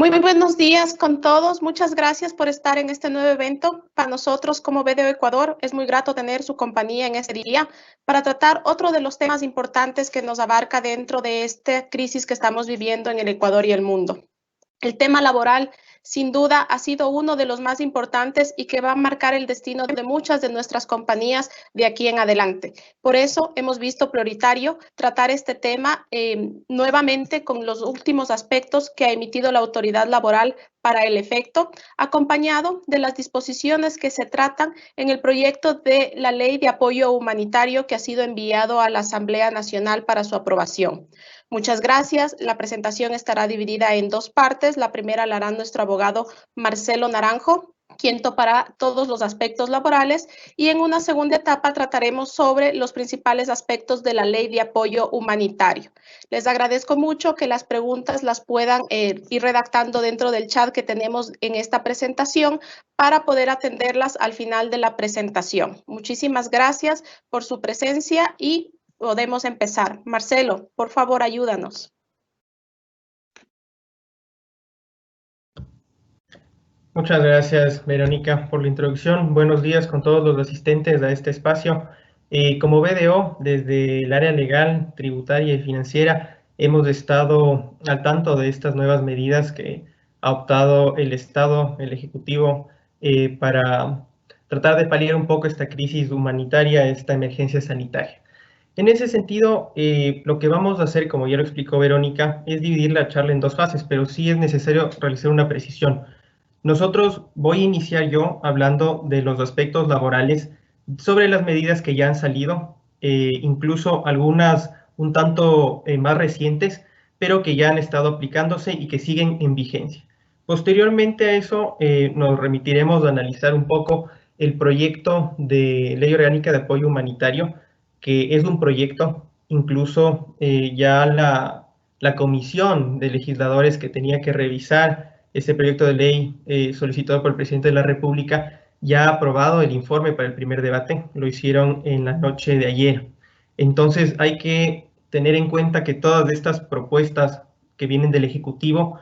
Muy buenos días con todos. Muchas gracias por estar en este nuevo evento. Para nosotros como BDO Ecuador es muy grato tener su compañía en este día para tratar otro de los temas importantes que nos abarca dentro de esta crisis que estamos viviendo en el Ecuador y el mundo. El tema laboral, sin duda, ha sido uno de los más importantes y que va a marcar el destino de muchas de nuestras compañías de aquí en adelante. Por eso hemos visto prioritario tratar este tema nuevamente con los últimos aspectos que ha emitido la autoridad laboral para el efecto, acompañado de las disposiciones que se tratan en el proyecto de la Ley de Apoyo Humanitario que ha sido enviado a la Asamblea Nacional para su aprobación. Muchas gracias. La presentación estará dividida en dos partes. La primera la hará nuestro abogado Marcelo Naranjo, quien topará todos los aspectos laborales, y en una segunda etapa trataremos sobre los principales aspectos de la Ley de Apoyo Humanitario. Les agradezco mucho que las preguntas las puedan ir redactando dentro del chat que tenemos en esta presentación para poder atenderlas al final de la presentación. Muchísimas gracias por su presencia y podemos empezar. Marcelo, por favor, ayúdanos. Muchas gracias, Verónica, por la introducción. Buenos días con todos los asistentes a este espacio. Como BDO, desde el área legal, tributaria y financiera, hemos estado al tanto de estas nuevas medidas que ha optado el Estado, el Ejecutivo, para tratar de paliar un poco esta crisis humanitaria, esta emergencia sanitaria. En ese sentido, lo que vamos a hacer, como ya lo explicó Verónica, es dividir la charla en dos fases, pero sí es necesario realizar una precisión. Voy a iniciar yo hablando de los aspectos laborales sobre las medidas que ya han salido, incluso algunas un tanto más recientes, pero que ya han estado aplicándose y que siguen en vigencia. Posteriormente a eso, nos remitiremos a analizar un poco el proyecto de Ley Orgánica de Apoyo Humanitario, que es un proyecto, incluso ya la comisión de legisladores que tenía que revisar este proyecto de ley solicitado por el presidente de la República ya ha aprobado el informe para el primer debate, lo hicieron en la noche de ayer. Entonces hay que tener en cuenta que todas estas propuestas que vienen del Ejecutivo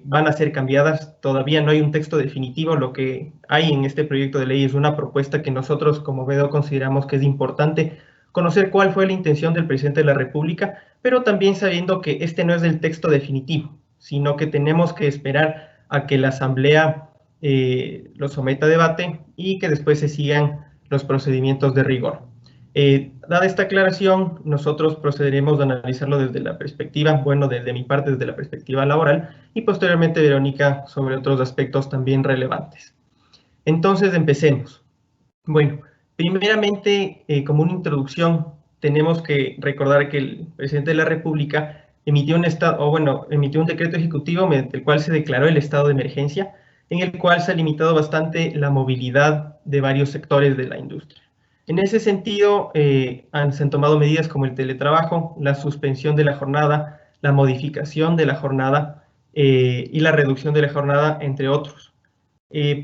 van a ser cambiadas. Todavía no hay un texto definitivo. Lo que hay en este proyecto de ley es una propuesta que nosotros como BDO consideramos que es importante conocer cuál fue la intención del presidente de la República, pero también sabiendo que este no es el texto definitivo, sino que tenemos que esperar a que la Asamblea lo someta a debate y que después se sigan los procedimientos de rigor. Dada esta aclaración, nosotros procederemos a analizarlo desde la perspectiva, bueno, desde mi parte, desde la perspectiva laboral, y posteriormente Verónica sobre otros aspectos también relevantes. Entonces, empecemos. Bueno, primeramente, como una introducción, tenemos que recordar que el presidente de la República emitió un decreto ejecutivo mediante el cual se declaró el estado de emergencia, en el cual se ha limitado bastante la movilidad de varios sectores de la industria. En ese sentido, se han tomado medidas como el teletrabajo, la suspensión de la jornada, la modificación de la jornada y la reducción de la jornada, entre otros.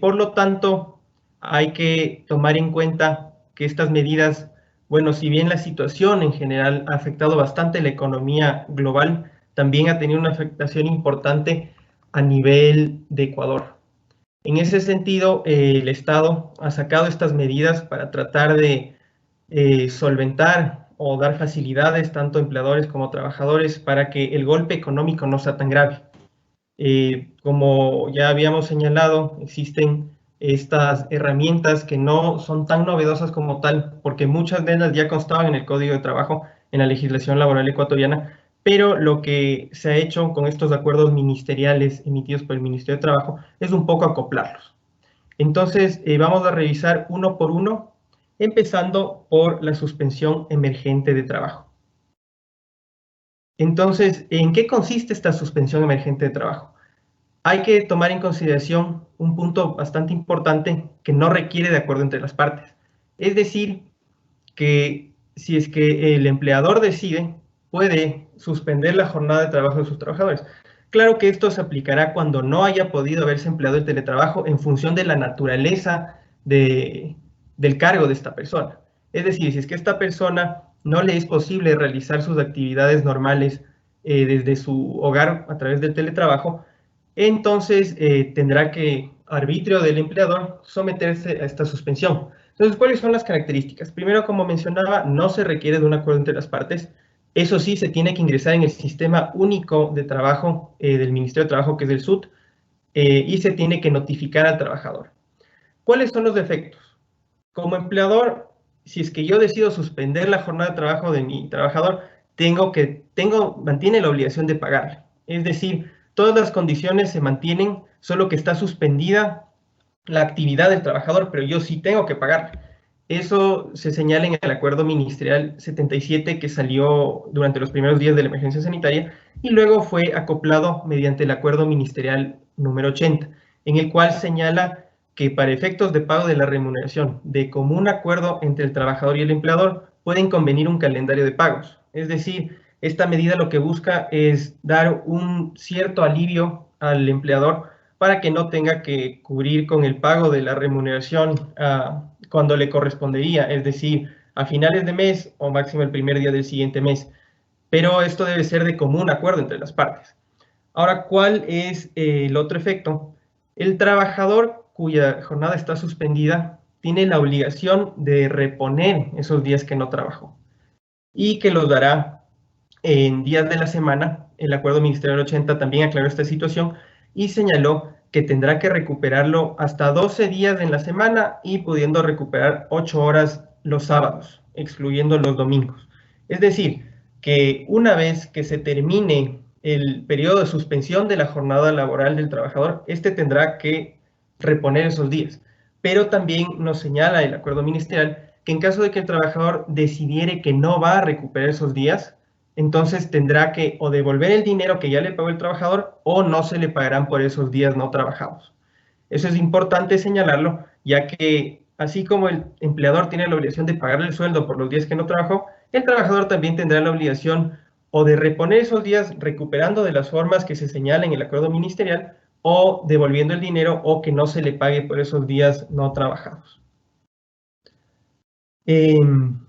Por lo tanto, hay que tomar en cuenta que estas medidas, bueno, si bien la situación en general ha afectado bastante la economía global, también ha tenido una afectación importante a nivel de Ecuador. En ese sentido, el Estado ha sacado estas medidas para tratar de solventar o dar facilidades tanto a empleadores como a trabajadores para que el golpe económico no sea tan grave. Como ya habíamos señalado, existen estas herramientas que no son tan novedosas como tal, porque muchas de ellas ya constaban en el Código de Trabajo, en la legislación laboral ecuatoriana, pero lo que se ha hecho con estos acuerdos ministeriales emitidos por el Ministerio de Trabajo es un poco acoplarlos. Entonces, vamos a revisar uno por uno, empezando por la suspensión emergente de trabajo. Entonces, ¿en qué consiste esta suspensión emergente de trabajo? Hay que tomar en consideración un punto bastante importante que no requiere de acuerdo entre las partes. Es decir, que si es que el empleador decide, puede suspender la jornada de trabajo de sus trabajadores. Claro que esto se aplicará cuando no haya podido haberse empleado el teletrabajo en función de la naturaleza del cargo de esta persona. Es decir, si es que esta persona no le es posible realizar sus actividades normales desde su hogar a través del teletrabajo, entonces tendrá que, a arbitrio del empleador, someterse a esta suspensión. Entonces, ¿cuáles son las características? Primero, como mencionaba, no se requiere de un acuerdo entre las partes. Eso sí, se tiene que ingresar en el sistema único de trabajo del Ministerio de Trabajo, que es el SUT, y se tiene que notificar al trabajador. ¿Cuáles son los defectos? Como empleador, si es que yo decido suspender la jornada de trabajo de mi trabajador, mantiene la obligación de pagarle. Es decir, todas las condiciones se mantienen, solo que está suspendida la actividad del trabajador, pero yo sí tengo que pagarle. Eso se señala en el acuerdo ministerial 77 que salió durante los primeros días de la emergencia sanitaria y luego fue acoplado mediante el acuerdo ministerial número 80, en el cual señala que para efectos de pago de la remuneración de común acuerdo entre el trabajador y el empleador pueden convenir un calendario de pagos. Es decir, esta medida lo que busca es dar un cierto alivio al empleador para que no tenga que cubrir con el pago de la remuneración cuando le correspondería, es decir, a finales de mes o máximo el primer día del siguiente mes. Pero esto debe ser de común acuerdo entre las partes. Ahora, ¿cuál es el otro efecto? El trabajador cuya jornada está suspendida tiene la obligación de reponer esos días que no trabajó y que los dará en días de la semana. El acuerdo ministerial 80 también aclaró esta situación y señaló que tendrá que recuperarlo hasta 12 días en la semana y pudiendo recuperar 8 horas los sábados, excluyendo los domingos. Es decir, que una vez que se termine el periodo de suspensión de la jornada laboral del trabajador, este tendrá que reponer esos días. Pero también nos señala el acuerdo ministerial que en caso de que el trabajador decidiere que no va a recuperar esos días, entonces tendrá que o devolver el dinero que ya le pagó el trabajador o no se le pagarán por esos días no trabajados. Eso es importante señalarlo, ya que así como el empleador tiene la obligación de pagarle el sueldo por los días que no trabajó, el trabajador también tendrá la obligación o de reponer esos días recuperando de las formas que se señala en el acuerdo ministerial o devolviendo el dinero o que no se le pague por esos días no trabajados. En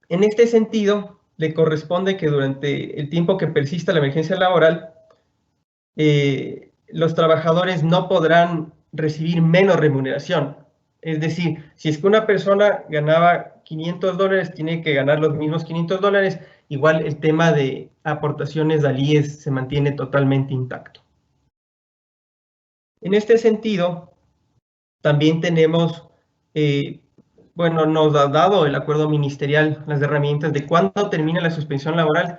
este sentido, le corresponde que durante el tiempo que persista la emergencia laboral, los trabajadores no podrán recibir menos remuneración. Es decir, si es que una persona ganaba $500, tiene que ganar los mismos $500, igual el tema de aportaciones al IES se mantiene totalmente intacto. En este sentido, también tenemos, bueno, nos ha dado el acuerdo ministerial las herramientas de cuándo termina la suspensión laboral.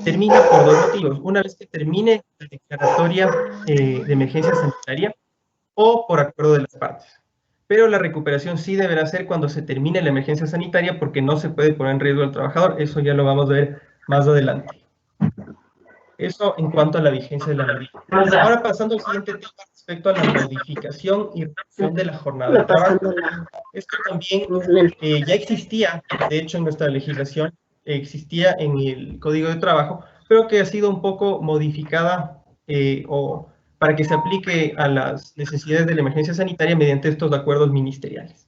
Termina por dos motivos. Una vez que termine la declaratoria de emergencia sanitaria o por acuerdo de las partes. Pero la recuperación sí deberá ser cuando se termine la emergencia sanitaria porque no se puede poner en riesgo al trabajador. Eso ya lo vamos a ver más adelante. Eso en cuanto a la vigencia de la medida. Ahora pasando al siguiente tema respecto a la modificación y reducción de la jornada de trabajo. Esto también ya existía, de hecho, en nuestra legislación, existía en el Código de Trabajo, pero que ha sido un poco modificada o para que se aplique a las necesidades de la emergencia sanitaria mediante estos acuerdos ministeriales.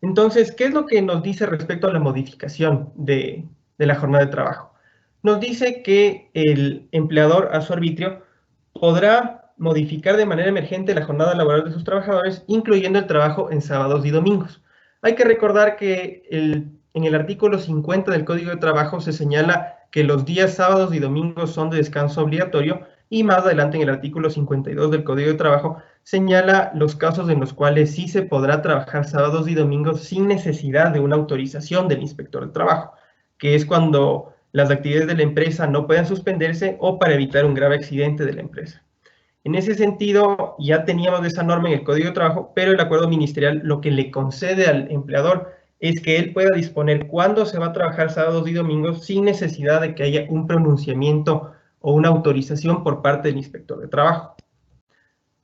Entonces, ¿qué es lo que nos dice respecto a la modificación de la jornada de trabajo? Nos dice que el empleador a su arbitrio podrá modificar de manera emergente la jornada laboral de sus trabajadores, incluyendo el trabajo en sábados y domingos. Hay que recordar que en el artículo 50 del Código de Trabajo se señala que los días sábados y domingos son de descanso obligatorio y más adelante en el artículo 52 del Código de Trabajo señala los casos en los cuales sí se podrá trabajar sábados y domingos sin necesidad de una autorización del inspector de trabajo, que es cuando las actividades de la empresa no puedan suspenderse o para evitar un grave accidente de la empresa. En ese sentido, ya teníamos esa norma en el Código de Trabajo, pero el acuerdo ministerial lo que le concede al empleador es que él pueda disponer cuándo se va a trabajar sábados y domingos sin necesidad de que haya un pronunciamiento o una autorización por parte del inspector de trabajo.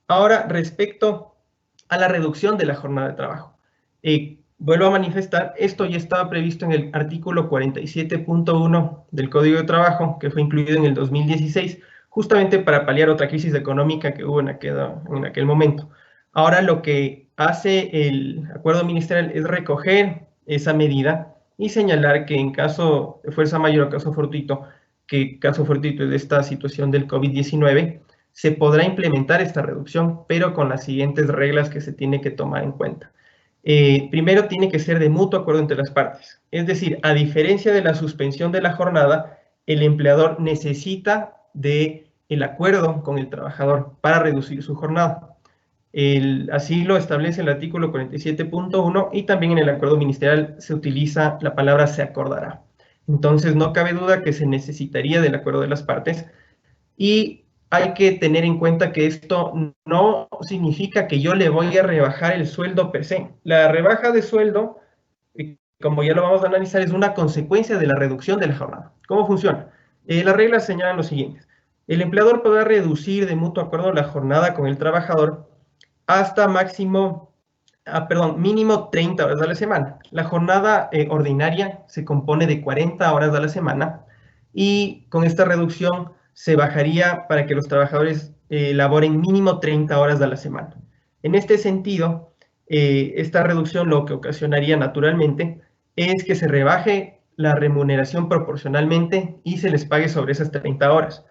Ahora, respecto a la reducción de la jornada de trabajo. Vuelvo a manifestar, esto ya estaba previsto en el artículo 47.1 del Código de Trabajo, que fue incluido en el 2016, justamente para paliar otra crisis económica que hubo en aquel momento. Ahora lo que hace el acuerdo ministerial es recoger esa medida y señalar que en caso de fuerza mayor o caso fortuito, que caso fortuito es de esta situación del COVID-19, se podrá implementar esta reducción, pero con las siguientes reglas que se tiene que tomar en cuenta. Primero, tiene que ser de mutuo acuerdo entre las partes. Es decir, a diferencia de la suspensión de la jornada, el empleador necesita del acuerdo con el trabajador para reducir su jornada. Así lo establece el artículo 47.1 y también en el acuerdo ministerial se utiliza la palabra se acordará. Entonces, no cabe duda que se necesitaría del acuerdo de las partes y hay que tener en cuenta que esto no significa que yo le voy a rebajar el sueldo per se. La rebaja de sueldo, como ya lo vamos a analizar, es una consecuencia de la reducción de la jornada. ¿Cómo funciona? Las reglas señalan lo siguiente. El empleador podrá reducir de mutuo acuerdo la jornada con el trabajador hasta mínimo 30 horas a la semana. La jornada ordinaria se compone de 40 horas a la semana y con esta reducción se bajaría para que los trabajadores laboren mínimo 30 horas a la semana. En este sentido, esta reducción lo que ocasionaría naturalmente es que se rebaje la remuneración proporcionalmente y se les pague sobre esas 30 horas.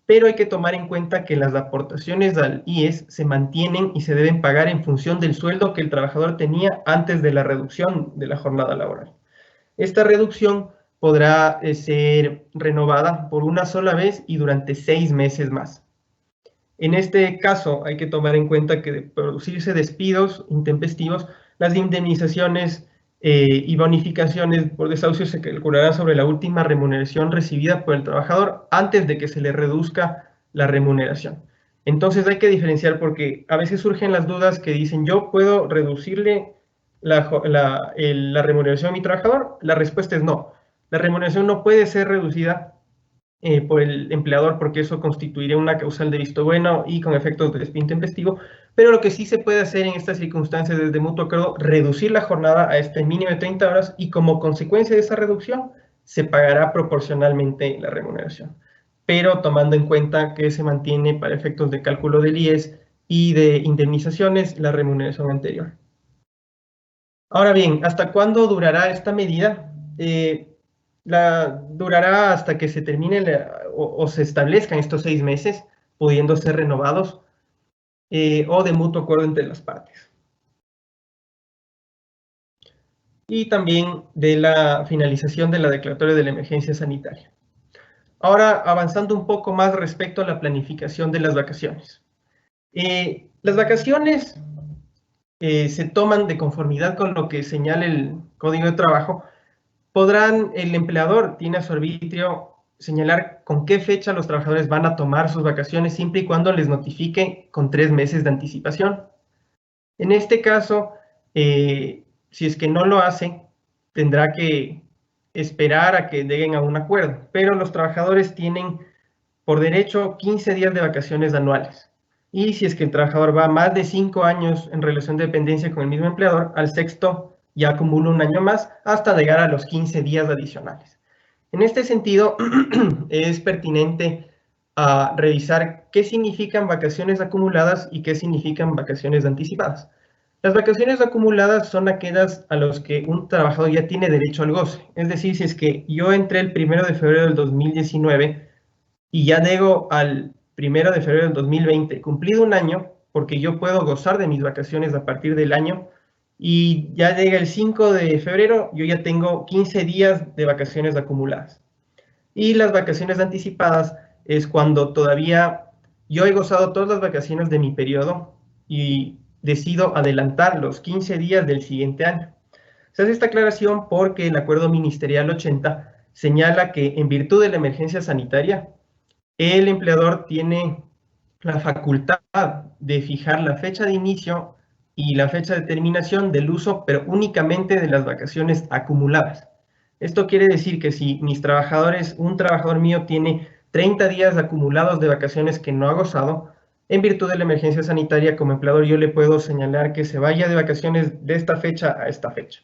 Pero hay que tomar en cuenta que las aportaciones al IES se mantienen y se deben pagar en función del sueldo que el trabajador tenía antes de la reducción de la jornada laboral. Esta reducción podrá ser renovada por una sola vez y durante 6 meses más. En este caso, hay que tomar en cuenta que de producirse despidos intempestivos, las indemnizaciones y bonificaciones por desahucio se calcularán sobre la última remuneración recibida por el trabajador antes de que se le reduzca la remuneración. Entonces hay que diferenciar porque a veces surgen las dudas que dicen yo puedo reducirle la remuneración a mi trabajador. La respuesta es no. La remuneración no puede ser reducida por el empleador porque eso constituiría una causal de visto bueno y con efectos de despido intempestivo, pero lo que sí se puede hacer en estas circunstancias es de mutuo acuerdo reducir la jornada a este mínimo de 30 horas y como consecuencia de esa reducción se pagará proporcionalmente la remuneración, pero tomando en cuenta que se mantiene para efectos de cálculo del IES y de indemnizaciones la remuneración anterior. Ahora bien, ¿hasta cuándo durará esta medida? Durará hasta que se termine o se establezcan estos 6 meses, pudiendo ser renovados o de mutuo acuerdo entre las partes. Y también de la finalización de la declaratoria de la emergencia sanitaria. Ahora, avanzando un poco más respecto a la planificación de las vacaciones. Las vacaciones se toman de conformidad con lo que señala el Código de Trabajo. El empleador tiene a su arbitrio señalar con qué fecha los trabajadores van a tomar sus vacaciones siempre y cuando les notifique con 3 meses de anticipación. En este caso, si es que no lo hace, tendrá que esperar a que lleguen a un acuerdo, pero los trabajadores tienen por derecho 15 días de vacaciones anuales. Y si es que el trabajador va más de 5 años en relación de dependencia con el mismo empleador, al sexto ya acumula un año más hasta llegar a los 15 días adicionales. En este sentido, es pertinente revisar qué significan vacaciones acumuladas y qué significan vacaciones anticipadas. Las vacaciones acumuladas son aquellas a las que un trabajador ya tiene derecho al goce. Es decir, si es que yo entré el 1 de febrero del 2019 y ya llego al 1 de febrero del 2020, cumplido un año, porque yo puedo gozar de mis vacaciones a partir del año, y ya llega el 5 de febrero, yo ya tengo 15 días de vacaciones acumuladas. Y las vacaciones anticipadas es cuando todavía yo he gozado todas las vacaciones de mi periodo y decido adelantar los 15 días del siguiente año. Se hace esta aclaración porque el Acuerdo Ministerial 80 señala que en virtud de la emergencia sanitaria, el empleador tiene la facultad de fijar la fecha de inicio y la fecha de terminación del uso, pero únicamente de las vacaciones acumuladas. Esto quiere decir que si un trabajador mío tiene 30 días acumulados de vacaciones que no ha gozado, en virtud de la emergencia sanitaria, como empleador yo le puedo señalar que se vaya de vacaciones de esta fecha a esta fecha.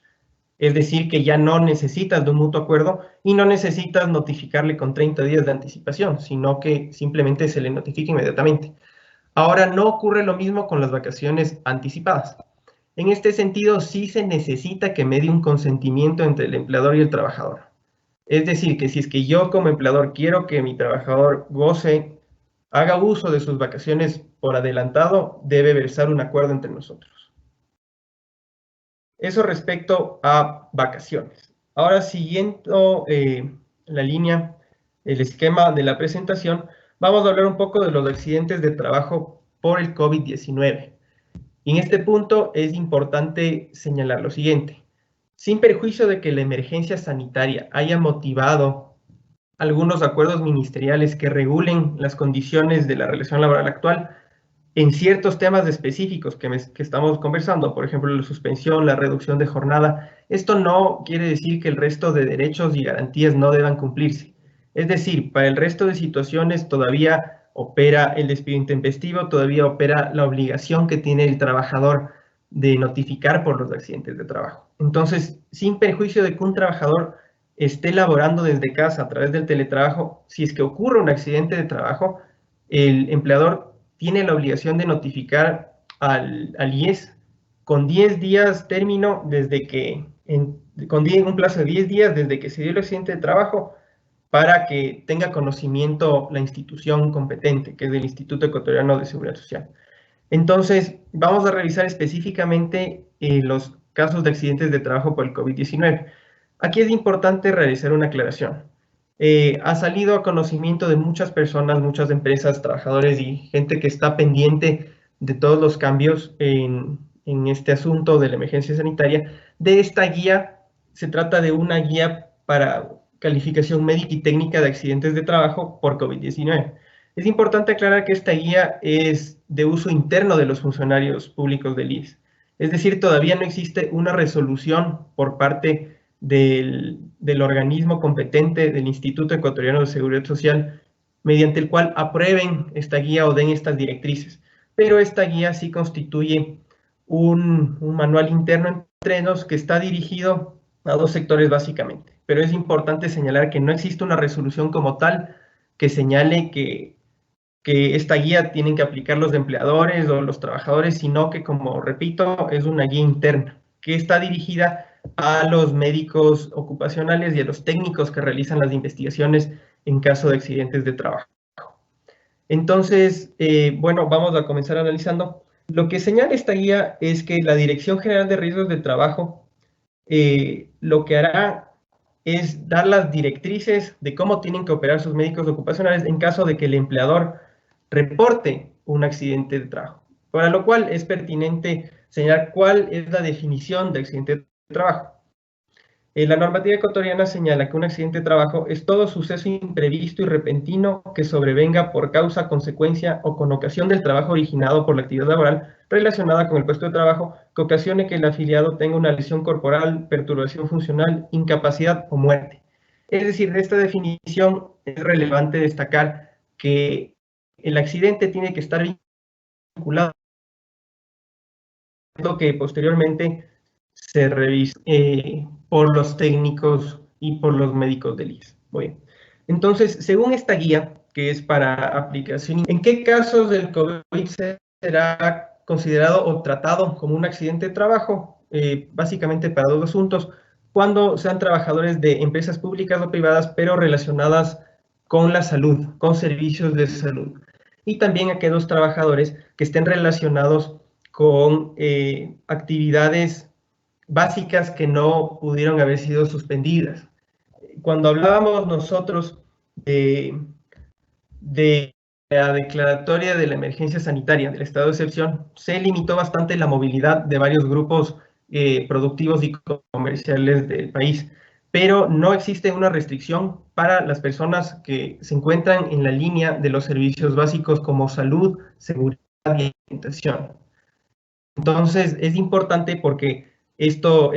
Es decir, que ya no necesitas de un mutuo acuerdo y no necesitas notificarle con 30 días de anticipación, sino que simplemente se le notifica inmediatamente. Ahora no ocurre lo mismo con las vacaciones anticipadas. En este sentido, sí se necesita que medie un consentimiento entre el empleador y el trabajador. Es decir, que si es que yo como empleador quiero que mi trabajador goce haga uso de sus vacaciones por adelantado, debe versar un acuerdo entre nosotros. Eso respecto a vacaciones. Ahora, siguiendo la línea, el esquema de la presentación, vamos a hablar un poco de los accidentes de trabajo por el COVID-19. Y en este punto es importante señalar lo siguiente. Sin perjuicio de que la emergencia sanitaria haya motivado algunos acuerdos ministeriales que regulen las condiciones de la relación laboral actual, en ciertos temas específicos que estamos conversando, por ejemplo, la suspensión, la reducción de jornada, esto no quiere decir que el resto de derechos y garantías no deban cumplirse. Es decir, para el resto de situaciones todavía opera el despido intempestivo, todavía opera la obligación que tiene el trabajador de notificar por los accidentes de trabajo. Entonces, sin perjuicio de que un trabajador esté laborando desde casa a través del teletrabajo, si es que ocurre un accidente de trabajo, el empleador tiene la obligación de notificar al IES con 10 días término desde que, con un plazo de 10 días desde que se dio el accidente de trabajo para que tenga conocimiento la institución competente, que es el Instituto Ecuatoriano de Seguridad Social. Entonces, vamos a revisar específicamente los casos de accidentes de trabajo por el COVID-19. Aquí es importante realizar una aclaración. Ha salido a conocimiento de muchas personas, muchas empresas, trabajadores y gente que está pendiente de todos los cambios en este asunto de la emergencia sanitaria. De esta guía, se trata de una guía para calificación médica y técnica de accidentes de trabajo por COVID-19. Es importante aclarar que esta guía es de uso interno de los funcionarios públicos del IES. Es decir, todavía no existe una resolución por parte del organismo competente del Instituto Ecuatoriano de Seguridad Social mediante el cual aprueben esta guía o den estas directrices. Pero esta guía sí constituye un manual interno entre nos que está dirigido a dos sectores básicamente. Pero es importante señalar que no existe una resolución como tal que señale que esta guía tienen que aplicar los empleadores o los trabajadores, sino que, como repito, es una guía interna que está dirigida a los médicos ocupacionales y a los técnicos que realizan las investigaciones en caso de accidentes de trabajo. Entonces, bueno, vamos a comenzar analizando. Lo que señala esta guía es que la Dirección General de Riesgos de Trabajo lo que hará es dar las directrices de cómo tienen que operar sus médicos ocupacionales en caso de que el empleador reporte un accidente de trabajo, para lo cual es pertinente señalar cuál es la definición de accidente de trabajo. La normativa ecuatoriana señala que un accidente de trabajo es todo suceso imprevisto y repentino que sobrevenga por causa, consecuencia o con ocasión del trabajo originado por la actividad laboral relacionada con el puesto de trabajo que ocasione que el afiliado tenga una lesión corporal, perturbación funcional, incapacidad o muerte. Es decir, de esta definición es relevante destacar que el accidente tiene que estar vinculado a lo que posteriormente se revisa por los técnicos y por los médicos del IES. Bien. Entonces, según esta guía, que es para aplicación, ¿en qué casos el COVID será considerado o tratado como un accidente de trabajo? Básicamente para dos asuntos, cuando sean trabajadores de empresas públicas o privadas, pero relacionadas con la salud, con servicios de salud. Y también aquellos trabajadores que estén relacionados con actividades básicas que no pudieron haber sido suspendidas. Cuando hablábamos nosotros de la declaratoria de la emergencia sanitaria del estado de excepción, se limitó bastante la movilidad de varios grupos productivos y comerciales del país, pero no existe una restricción para las personas que se encuentran en la línea de los servicios básicos como salud, seguridad y alimentación. Entonces, es importante porque esto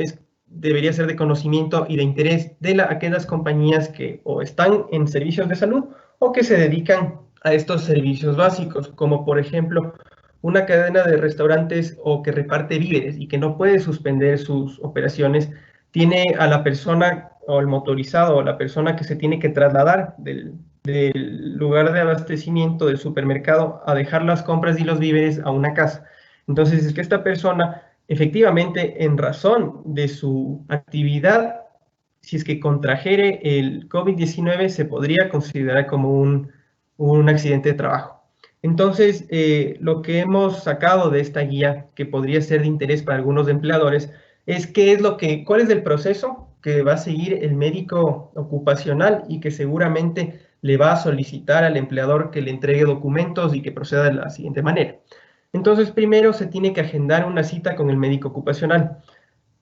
debería ser de conocimiento y de interés de aquellas compañías que o están en servicios de salud o que se dedican a estos servicios básicos, como por ejemplo una cadena de restaurantes o que reparte víveres y que no puede suspender sus operaciones, tiene a la persona o el motorizado o la persona que se tiene que trasladar del lugar de abastecimiento del supermercado a dejar las compras y los víveres a una casa. Entonces, es que esta persona, efectivamente, en razón de su actividad, si es que contrajere el COVID-19, se podría considerar como un accidente de trabajo. Entonces, lo que hemos sacado de esta guía, que podría ser de interés para algunos empleadores, es cuál es el proceso que va a seguir el médico ocupacional y que seguramente le va a solicitar al empleador que le entregue documentos y que proceda de la siguiente manera. Entonces, primero se tiene que agendar una cita con el médico ocupacional.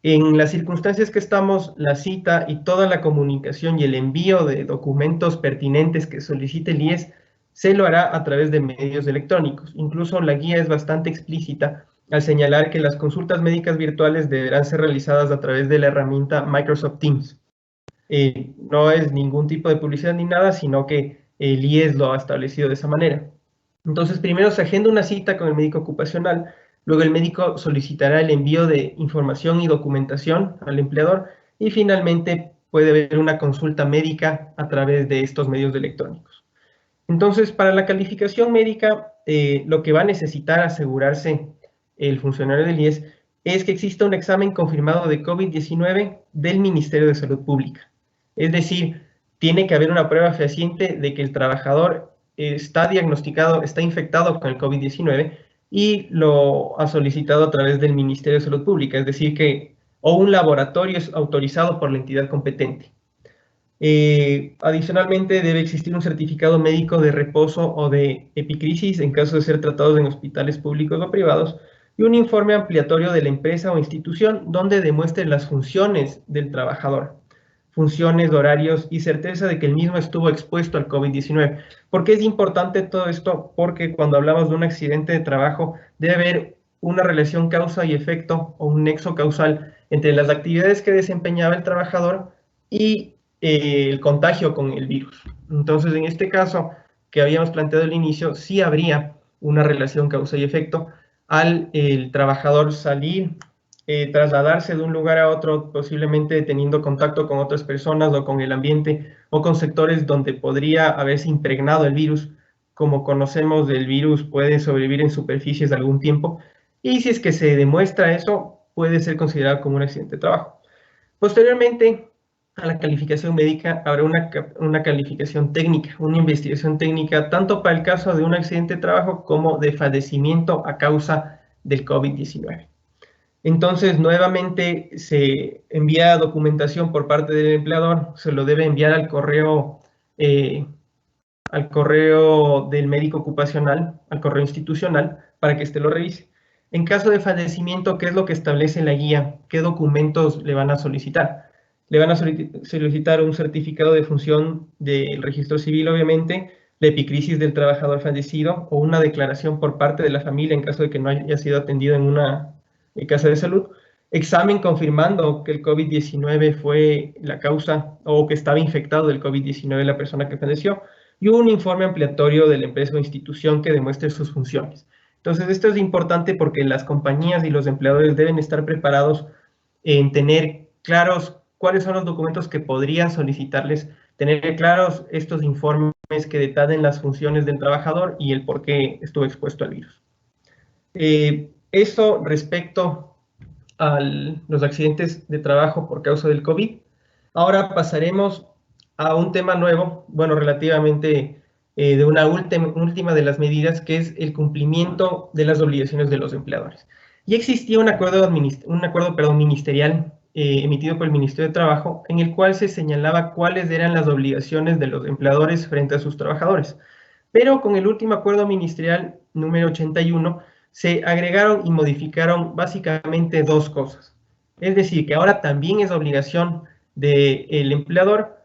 En las circunstancias que estamos, la cita y toda la comunicación y el envío de documentos pertinentes que solicite el IES se lo hará a través de medios electrónicos. Incluso la guía es bastante explícita al señalar que las consultas médicas virtuales deberán ser realizadas a través de la herramienta Microsoft Teams. No es ningún tipo de publicidad ni nada, sino que el IES lo ha establecido de esa manera. Entonces, primero se agenda una cita con el médico ocupacional, luego el médico solicitará el envío de información y documentación al empleador y finalmente puede haber una consulta médica a través de estos medios electrónicos. Entonces, para la calificación médica, lo que va a necesitar asegurarse el funcionario del IES es que exista un examen confirmado de COVID-19 del Ministerio de Salud Pública. Es decir, tiene que haber una prueba fehaciente de que el trabajador está diagnosticado, está infectado con el COVID-19 y lo ha solicitado a través del Ministerio de Salud Pública, es decir, o un laboratorio es autorizado por la entidad competente. Adicionalmente, debe existir un certificado médico de reposo o de epicrisis en caso de ser tratados en hospitales públicos o privados y un informe ampliatorio de la empresa o institución donde demuestre las funciones del trabajador, funciones, horarios y certeza de que el mismo estuvo expuesto al COVID-19. ¿Por qué es importante todo esto? Porque cuando hablamos de un accidente de trabajo debe haber una relación causa y efecto o un nexo causal entre las actividades que desempeñaba el trabajador y el contagio con el virus. Entonces, en este caso que habíamos planteado al inicio, sí habría una relación causa y efecto al el trabajador salir, trasladarse de un lugar a otro, posiblemente teniendo contacto con otras personas o con el ambiente o con sectores donde podría haberse impregnado el virus. Como conocemos, el virus puede sobrevivir en superficies algún tiempo y si es que se demuestra eso, puede ser considerado como un accidente de trabajo. Posteriormente, a la calificación médica habrá una calificación técnica, una investigación técnica, tanto para el caso de un accidente de trabajo como de fallecimiento a causa del COVID-19. Entonces, nuevamente se envía documentación por parte del empleador, se lo debe enviar al correo del médico ocupacional, al correo institucional, para que éste lo revise. En caso de fallecimiento, ¿qué es lo que establece la guía? ¿Qué documentos le van a solicitar? Le van a solicitar un certificado de función del registro civil, obviamente, la epicrisis del trabajador fallecido o una declaración por parte de la familia en caso de que no haya sido atendido en una casa de salud, examen confirmando que el COVID-19 fue la causa o que estaba infectado del COVID-19 la persona que falleció y un informe ampliatorio de la empresa o institución que demuestre sus funciones. Entonces, esto es importante porque las compañías y los empleadores deben estar preparados en tener claros cuáles son los documentos que podrían solicitarles, tener claros estos informes que detallen las funciones del trabajador y el por qué estuvo expuesto al virus. Eso respecto a los accidentes de trabajo por causa del COVID. Ahora pasaremos a un tema nuevo, bueno, relativamente de una última de las medidas, que es el cumplimiento de las obligaciones de los empleadores. Ya existía un acuerdo ministerial emitido por el Ministerio de Trabajo, en el cual se señalaba cuáles eran las obligaciones de los empleadores frente a sus trabajadores. Pero con el último acuerdo ministerial número 81, se agregaron y modificaron básicamente dos cosas. Es decir, que ahora también es obligación del empleador,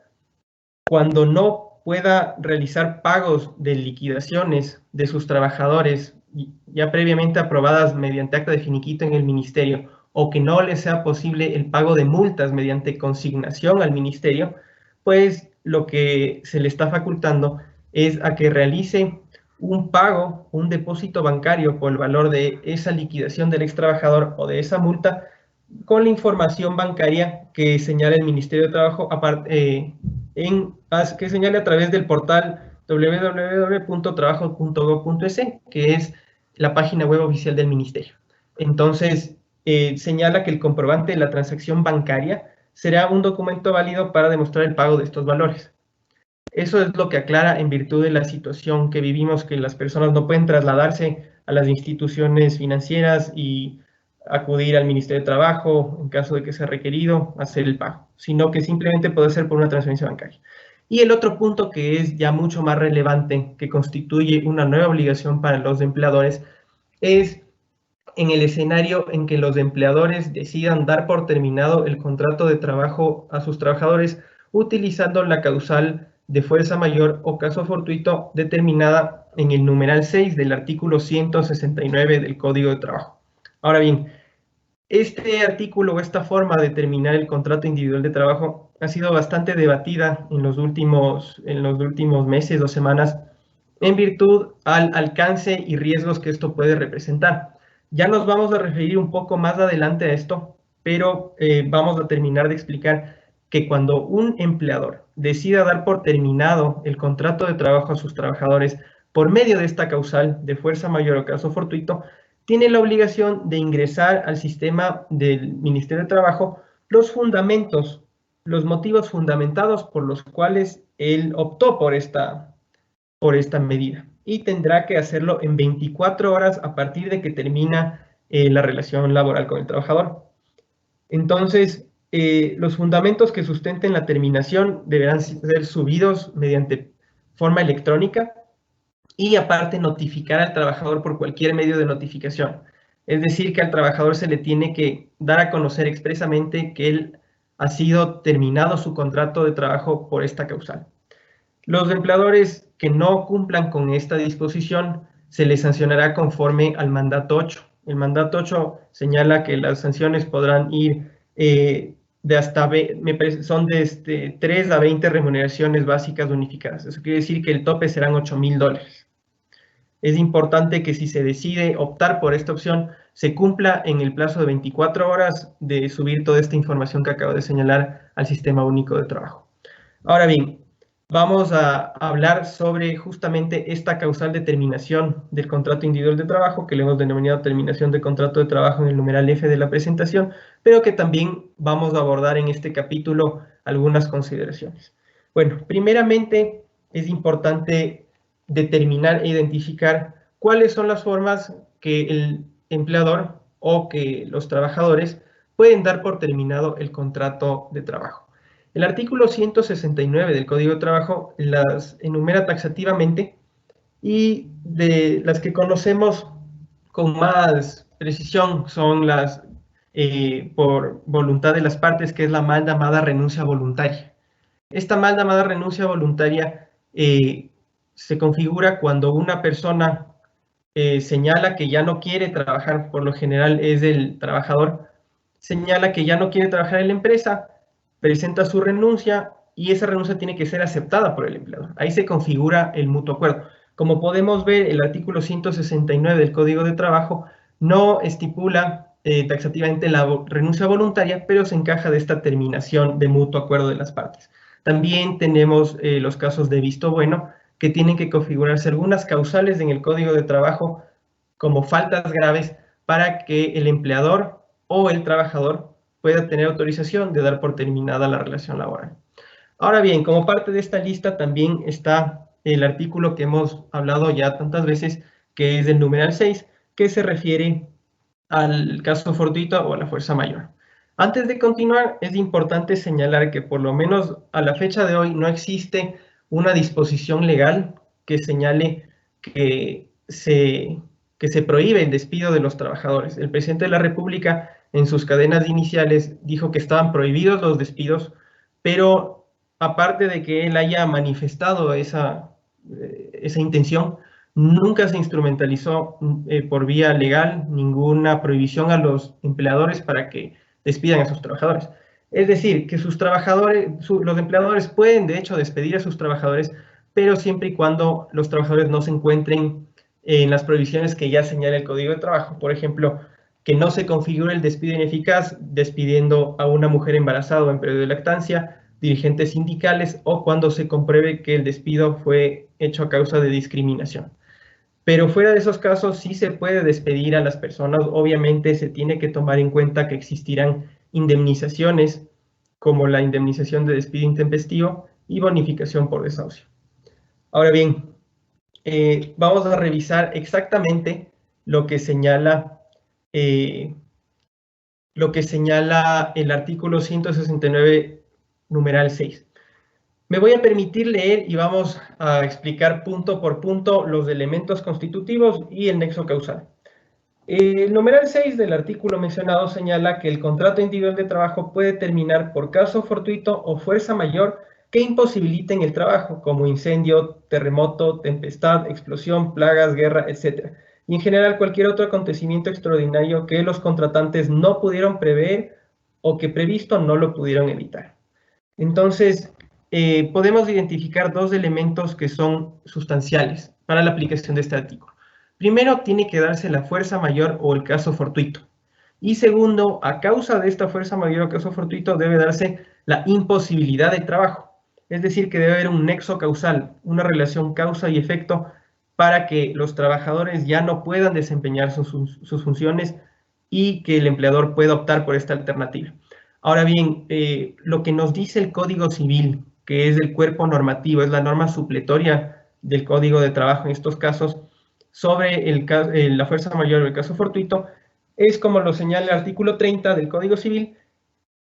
cuando no pueda realizar pagos de liquidaciones de sus trabajadores ya previamente aprobadas mediante acta de finiquito en el ministerio, o que no les sea posible el pago de multas mediante consignación al ministerio, pues lo que se le está facultando es a que realice un pago, un depósito bancario por el valor de esa liquidación del ex trabajador o de esa multa, con la información bancaria que señala el Ministerio de Trabajo, que señale a través del portal www.trabajo.gov.es, que es la página web oficial del Ministerio. Entonces, señala que el comprobante de la transacción bancaria será un documento válido para demostrar el pago de estos valores. Eso es lo que aclara en virtud de la situación que vivimos, que las personas no pueden trasladarse a las instituciones financieras y acudir al Ministerio de Trabajo en caso de que sea requerido hacer el pago, sino que simplemente puede ser por una transferencia bancaria. Y el otro punto que es ya mucho más relevante, que constituye una nueva obligación para los empleadores, es en el escenario en que los empleadores decidan dar por terminado el contrato de trabajo a sus trabajadores utilizando la causal de fuerza mayor o caso fortuito determinada en el numeral 6 del artículo 169 del Código de Trabajo. Ahora bien, este artículo o esta forma de terminar el contrato individual de trabajo ha sido bastante debatida en los últimos meses o semanas en virtud al alcance y riesgos que esto puede representar. Ya nos vamos a referir un poco más adelante a esto, pero vamos a terminar de explicar que cuando un empleador decida dar por terminado el contrato de trabajo a sus trabajadores por medio de esta causal de fuerza mayor o caso fortuito, tiene la obligación de ingresar al sistema del Ministerio de Trabajo los fundamentos, los motivos fundamentados por los cuales él optó por esta medida. Y tendrá que hacerlo en 24 horas a partir de que termina la relación laboral con el trabajador. Entonces, los fundamentos que sustenten la terminación deberán ser subidos mediante forma electrónica y aparte notificar al trabajador por cualquier medio de notificación. Es decir, que al trabajador se le tiene que dar a conocer expresamente que él ha sido terminado su contrato de trabajo por esta causal. Los empleadores que no cumplan con esta disposición se les sancionará conforme al mandato 8. El mandato 8 señala que las sanciones podrán ir de hasta, son de 3 a 20 remuneraciones básicas unificadas. Eso quiere decir que el tope serán $8,000. Es importante que si se decide optar por esta opción, se cumpla en el plazo de 24 horas de subir toda esta información que acabo de señalar al Sistema Único de Trabajo. Ahora bien, vamos a hablar sobre justamente esta causal de terminación del contrato individual de trabajo, que le hemos denominado terminación de contrato de trabajo en el numeral F de la presentación, pero que también vamos a abordar en este capítulo algunas consideraciones. Bueno, primeramente es importante determinar e identificar cuáles son las formas que el empleador o que los trabajadores pueden dar por terminado el contrato de trabajo. El artículo 169 del Código de Trabajo las enumera taxativamente y de las que conocemos con más precisión son las por voluntad de las partes, que es la mal llamada renuncia voluntaria. Esta mal llamada renuncia voluntaria se configura cuando una persona señala que ya no quiere trabajar, por lo general es el trabajador, señala que ya no quiere trabajar en la empresa, presenta su renuncia y esa renuncia tiene que ser aceptada por el empleador. Ahí se configura el mutuo acuerdo. Como podemos ver, el artículo 169 del Código de Trabajo no estipula taxativamente la renuncia voluntaria, pero se encaja de esta terminación de mutuo acuerdo de las partes. También tenemos los casos de visto bueno, que tienen que configurarse algunas causales en el Código de Trabajo como faltas graves para que el empleador o el trabajador pueda tener autorización de dar por terminada la relación laboral. Ahora bien, como parte de esta lista también está el artículo que hemos hablado ya tantas veces, que es el numeral 6, que se refiere al caso fortuito o a la fuerza mayor. Antes de continuar, es importante señalar que por lo menos a la fecha de hoy no existe una disposición legal que señale que se prohíbe el despido de los trabajadores. El presidente de la República en sus cadenas iniciales dijo que estaban prohibidos los despidos, pero aparte de que él haya manifestado esa intención, nunca se instrumentalizó por vía legal ninguna prohibición a los empleadores para que despidan a sus trabajadores. Es decir, que los empleadores pueden de hecho despedir a sus trabajadores, pero siempre y cuando los trabajadores no se encuentren en las prohibiciones que ya señala el Código de Trabajo. Por ejemplo, que no se configure el despido ineficaz despidiendo a una mujer embarazada o en periodo de lactancia, dirigentes sindicales o cuando se compruebe que el despido fue hecho a causa de discriminación. Pero fuera de esos casos sí se puede despedir a las personas. Obviamente se tiene que tomar en cuenta que existirán indemnizaciones como la indemnización de despido intempestivo y bonificación por desahucio. Ahora bien, vamos a revisar exactamente lo que señala el artículo 169, numeral 6. Me voy a permitir leer y vamos a explicar punto por punto los elementos constitutivos y el nexo causal. El numeral 6 del artículo mencionado señala que el contrato individual de trabajo puede terminar por caso fortuito o fuerza mayor que imposibiliten el trabajo, como incendio, terremoto, tempestad, explosión, plagas, guerra, etc. Y en general cualquier otro acontecimiento extraordinario que los contratantes no pudieron prever o que previsto no lo pudieron evitar. Entonces, podemos identificar dos elementos que son sustanciales para la aplicación de este artículo. Primero, tiene que darse la fuerza mayor o el caso fortuito. Y segundo, a causa de esta fuerza mayor o caso fortuito debe darse la imposibilidad de trabajo. Es decir, que debe haber un nexo causal, una relación causa y efecto para que los trabajadores ya no puedan desempeñar sus funciones y que el empleador pueda optar por esta alternativa. Ahora bien, lo que nos dice el Código Civil, que es el cuerpo normativo, es la norma supletoria del Código de Trabajo en estos casos, sobre la fuerza mayor o el caso fortuito, es como lo señala el artículo 30 del Código Civil,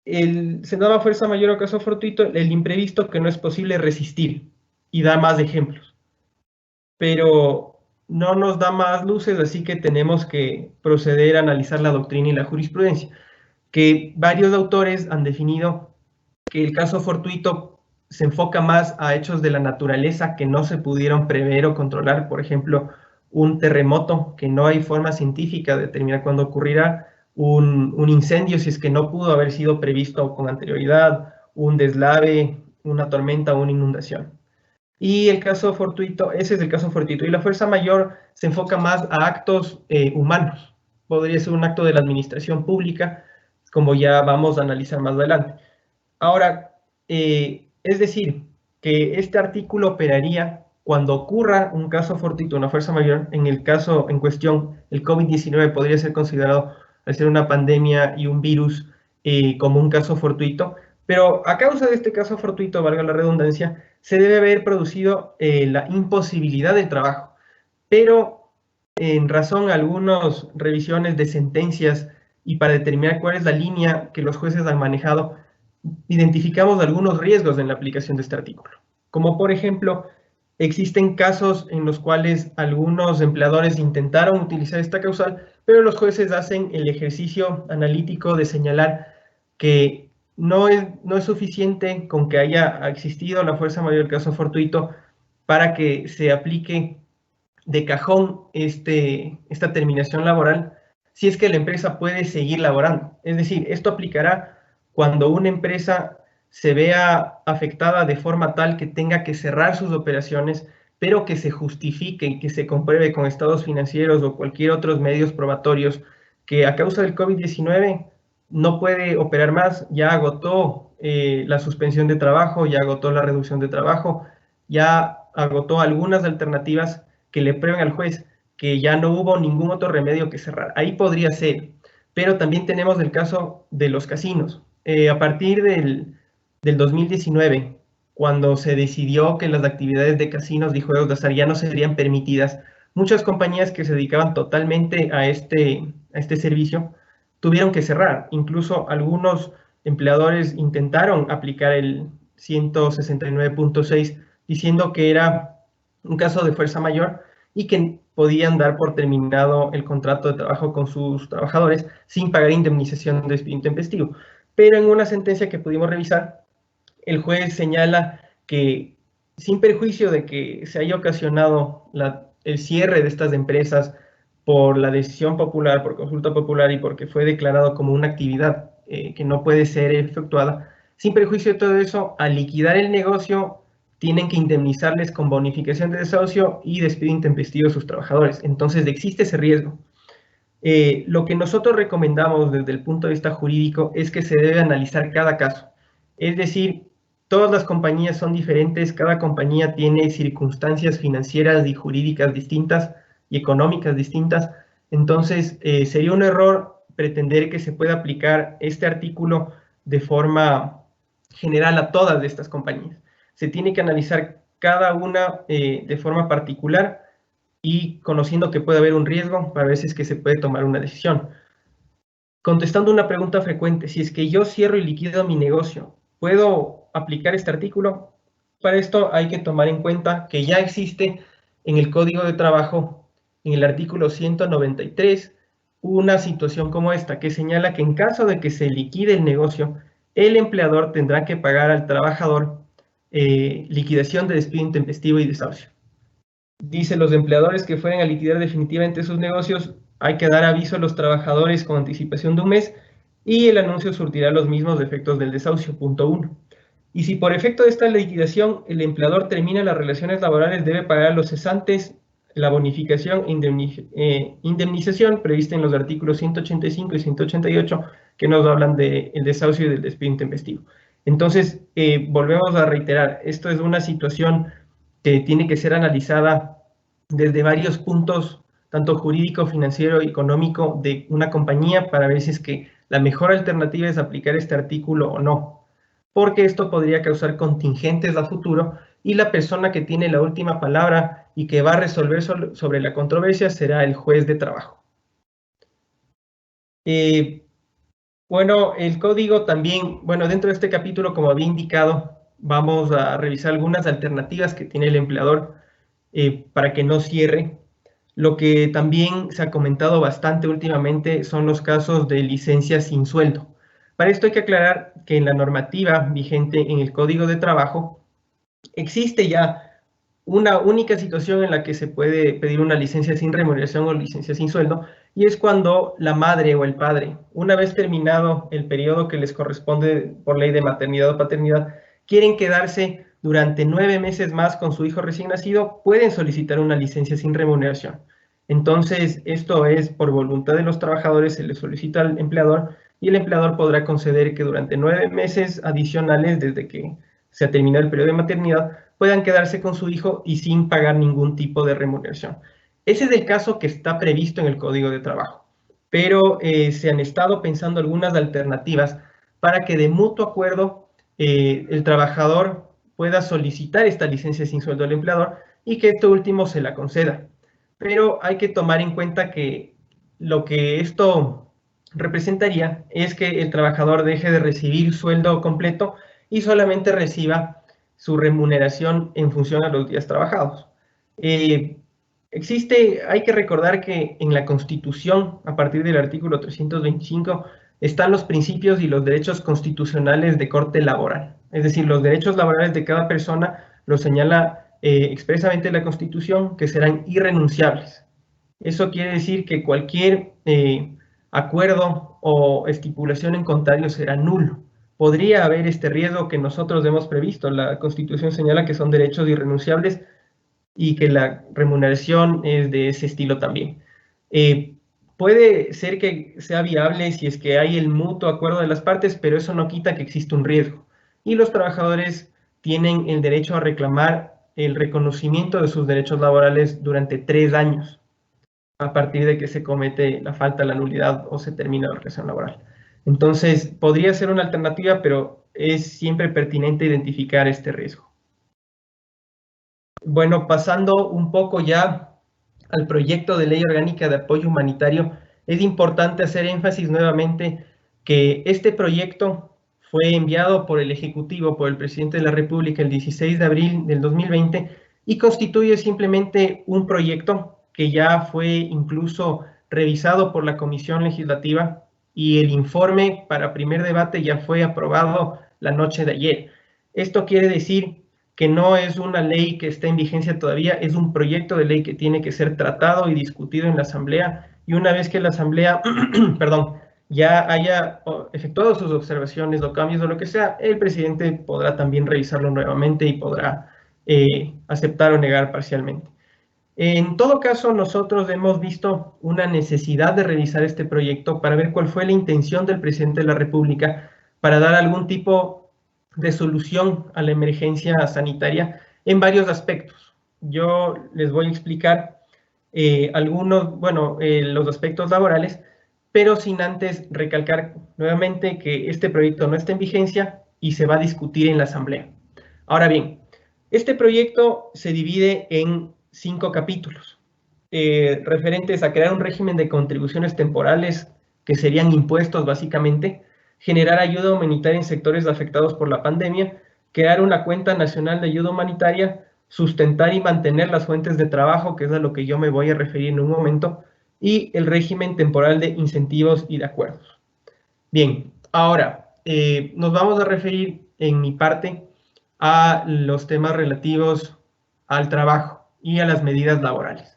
se llama fuerza mayor o caso fortuito el imprevisto que no es posible resistir, y da más ejemplos. Pero no nos da más luces, así que tenemos que proceder a analizar la doctrina y la jurisprudencia, que varios autores han definido que el caso fortuito se enfoca más a hechos de la naturaleza que no se pudieron prever o controlar, por ejemplo, un terremoto, que no hay forma científica de determinar cuándo ocurrirá, un incendio, si es que no pudo haber sido previsto con anterioridad, un deslave, una tormenta o una inundación. Y el caso fortuito, ese es el caso fortuito. Y la fuerza mayor se enfoca más a actos humanos. Podría ser un acto de la administración pública, como ya vamos a analizar más adelante. Ahora, es decir, que este artículo operaría cuando ocurra un caso fortuito, una fuerza mayor. En el caso en cuestión, el COVID-19 podría ser considerado, al ser una pandemia y un virus, como un caso fortuito, pero a causa de este caso fortuito, valga la redundancia, se debe haber producido la imposibilidad de trabajo, pero en razón a algunas revisiones de sentencias y para determinar cuál es la línea que los jueces han manejado, identificamos algunos riesgos en la aplicación de este artículo. Como por ejemplo, existen casos en los cuales algunos empleadores intentaron utilizar esta causal, pero los jueces hacen el ejercicio analítico de señalar que no es suficiente con que haya existido la fuerza mayor del caso fortuito para que se aplique de cajón esta terminación laboral si es que la empresa puede seguir laborando. Es decir, esto aplicará cuando una empresa se vea afectada de forma tal que tenga que cerrar sus operaciones, pero que se justifique y que se compruebe con estados financieros o cualquier otros medios probatorios que a causa del COVID-19 no puede operar más, ya agotó la suspensión de trabajo, ya agotó la reducción de trabajo, ya agotó algunas alternativas que le prueben al juez que ya no hubo ningún otro remedio que cerrar. Ahí podría ser, pero también tenemos el caso de los casinos. A partir del 2019, cuando se decidió que las actividades de casinos y juegos de azar ya no serían permitidas, muchas compañías que se dedicaban totalmente a este servicio tuvieron que cerrar. Incluso algunos empleadores intentaron aplicar el 169.6 diciendo que era un caso de fuerza mayor y que podían dar por terminado el contrato de trabajo con sus trabajadores sin pagar indemnización de despido intempestivo. Pero en una sentencia que pudimos revisar, el juez señala que sin perjuicio de que se haya ocasionado el cierre de estas empresas por la decisión popular, por consulta popular y porque fue declarado como una actividad que no puede ser efectuada, sin perjuicio de todo eso, al liquidar el negocio, tienen que indemnizarles con bonificación de desahucio y despido intempestivo a sus trabajadores. Entonces existe ese riesgo. Lo que nosotros recomendamos desde el punto de vista jurídico es que se debe analizar cada caso. Es decir, todas las compañías son diferentes, cada compañía tiene circunstancias financieras y jurídicas distintas y económicas distintas. Entonces, sería un error pretender que se pueda aplicar este artículo de forma general a todas estas compañías. se tiene que analizar cada una de forma particular y conociendo que puede haber un riesgo para ver si es que se puede tomar una decisión. Contestando una pregunta frecuente, si es que yo cierro y liquido mi negocio, ¿puedo aplicar este artículo? Para esto hay que tomar en cuenta que ya existe en el Código de Trabajo, en el artículo 193, una situación como esta, que señala que en caso de que se liquide el negocio, el empleador tendrá que pagar al trabajador liquidación de despido intempestivo y desahucio. Dice, los empleadores que fueren a liquidar definitivamente sus negocios, hay que dar aviso a los trabajadores con anticipación de un mes y el anuncio surtirá los mismos efectos del desahucio, punto 1. Y si por efecto de esta liquidación el empleador termina las relaciones laborales, debe pagar a los cesantes la bonificación e indemnización prevista en los artículos 185 y 188 que nos hablan del desahucio y del despido intempestivo. Entonces, volvemos a reiterar, esto es una situación que tiene que ser analizada desde varios puntos, tanto jurídico, financiero y económico de una compañía para ver si es que la mejor alternativa es aplicar este artículo o no, porque esto podría causar contingentes a futuro y la persona que tiene la última palabra y que va a resolver sobre la controversia será el juez de trabajo. Bueno, el código también, bueno, dentro de este capítulo, como había indicado, vamos a revisar algunas alternativas que tiene el empleador para que no cierre. Lo que también se ha comentado bastante últimamente son los casos de licencias sin sueldo. Para esto hay que aclarar que en la normativa vigente en el Código de Trabajo existe ya una única situación en la que se puede pedir una licencia sin remuneración o licencia sin sueldo, y es cuando la madre o el padre, una vez terminado el periodo que les corresponde por ley de maternidad o paternidad, quieren quedarse durante 9 meses más con su hijo recién nacido, pueden solicitar una licencia sin remuneración. Entonces, esto es por voluntad de los trabajadores, se les solicita al empleador y el empleador podrá conceder que durante 9 meses adicionales, desde que se ha terminado el periodo de maternidad, puedan quedarse con su hijo y sin pagar ningún tipo de remuneración. Ese es el caso que está previsto en el Código de Trabajo, pero se han estado pensando algunas alternativas para que de mutuo acuerdo el trabajador pueda solicitar esta licencia sin sueldo al empleador y que esto último se la conceda. Pero hay que tomar en cuenta que lo que esto representaría es que el trabajador deje de recibir sueldo completo y solamente reciba su remuneración en función a los días trabajados. Hay que recordar que en la Constitución, a partir del artículo 325, están los principios y los derechos constitucionales de corte laboral. Es decir, los derechos laborales de cada persona los señala expresamente la Constitución, que serán irrenunciables. Eso quiere decir que cualquier acuerdo o estipulación en contrario será nulo. Podría haber este riesgo que nosotros hemos previsto. La Constitución señala que son derechos irrenunciables y que la remuneración es de ese estilo también. Puede ser que sea viable si es que hay el mutuo acuerdo de las partes, pero eso no quita que existe un riesgo. Y los trabajadores tienen el derecho a reclamar el reconocimiento de sus derechos laborales durante 3 años, a partir de que se comete la falta, la nulidad o se termina la relación laboral. Entonces, podría ser una alternativa, pero es siempre pertinente identificar este riesgo. Bueno, pasando un poco ya al proyecto de ley orgánica de apoyo humanitario, es importante hacer énfasis nuevamente que este proyecto fue enviado por el Ejecutivo, por el Presidente de la República el 16 de abril del 2020 y constituye simplemente un proyecto que ya fue incluso revisado por la Comisión Legislativa y el informe para primer debate ya fue aprobado la noche de ayer. Esto quiere decir que no es una ley que está en vigencia todavía, es un proyecto de ley que tiene que ser tratado y discutido en la Asamblea, y una vez que la Asamblea, perdón, ya haya efectuado sus observaciones o cambios o lo que sea, el presidente podrá también revisarlo nuevamente y podrá aceptar o negar parcialmente. En todo caso, nosotros hemos visto una necesidad de revisar este proyecto para ver cuál fue la intención del presidente de la República para dar algún tipo de solución a la emergencia sanitaria en varios aspectos. Yo les voy a explicar los aspectos laborales, pero sin antes recalcar nuevamente que este proyecto no está en vigencia y se va a discutir en la Asamblea. Ahora bien, Este proyecto se divide en 5 capítulos, referentes a crear un régimen de contribuciones temporales, que serían impuestos básicamente, generar ayuda humanitaria en sectores afectados por la pandemia, crear una cuenta nacional de ayuda humanitaria, sustentar y mantener las fuentes de trabajo, que es a lo que yo me voy a referir en un momento, y el régimen temporal de incentivos y de acuerdos. Bien, ahora nos vamos a referir en mi parte a los temas relativos al trabajo y a las medidas laborales.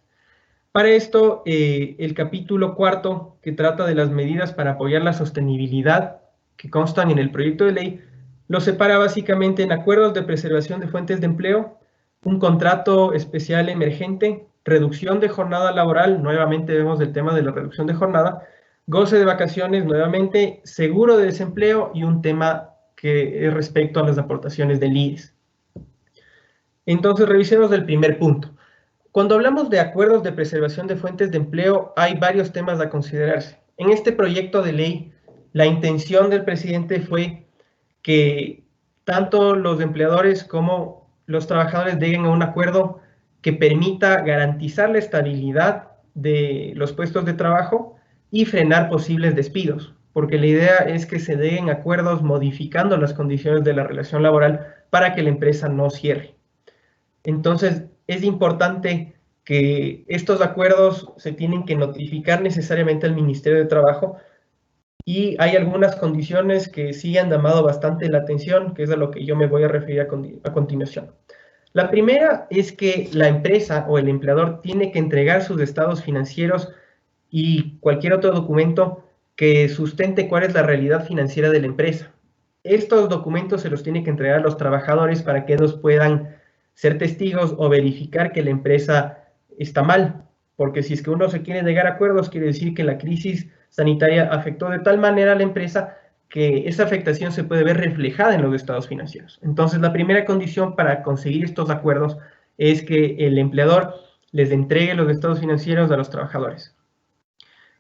Para esto, el capítulo 4, que trata de las medidas para apoyar la sostenibilidad, que constan en el proyecto de ley, lo separa básicamente en acuerdos de preservación de fuentes de empleo, un contrato especial emergente, reducción de jornada laboral, nuevamente vemos el tema de la reducción de jornada, goce de vacaciones, nuevamente, seguro de desempleo y un tema que es respecto a las aportaciones del IES. Entonces, revisemos el primer punto. Cuando hablamos de acuerdos de preservación de fuentes de empleo, hay varios temas a considerarse. En este proyecto de ley, la intención del presidente fue que tanto los empleadores como los trabajadores lleguen a un acuerdo que permita garantizar la estabilidad de los puestos de trabajo y frenar posibles despidos, porque la idea es que se den acuerdos modificando las condiciones de la relación laboral para que la empresa no cierre. Entonces, es importante que estos acuerdos se tienen que notificar necesariamente al Ministerio de Trabajo, y hay algunas condiciones que sí han llamado bastante la atención, que es a lo que yo me voy a referir a continuación. La primera es que la empresa o el empleador tiene que entregar sus estados financieros y cualquier otro documento que sustente cuál es la realidad financiera de la empresa. Estos documentos se los tiene que entregar a los trabajadores para que ellos puedan ser testigos o verificar que la empresa está mal, porque si es que uno se quiere llegar a acuerdos, quiere decir que la crisis sanitaria afectó de tal manera a la empresa que esa afectación se puede ver reflejada en los estados financieros. Entonces, la primera condición para conseguir estos acuerdos es que el empleador les entregue los estados financieros a los trabajadores.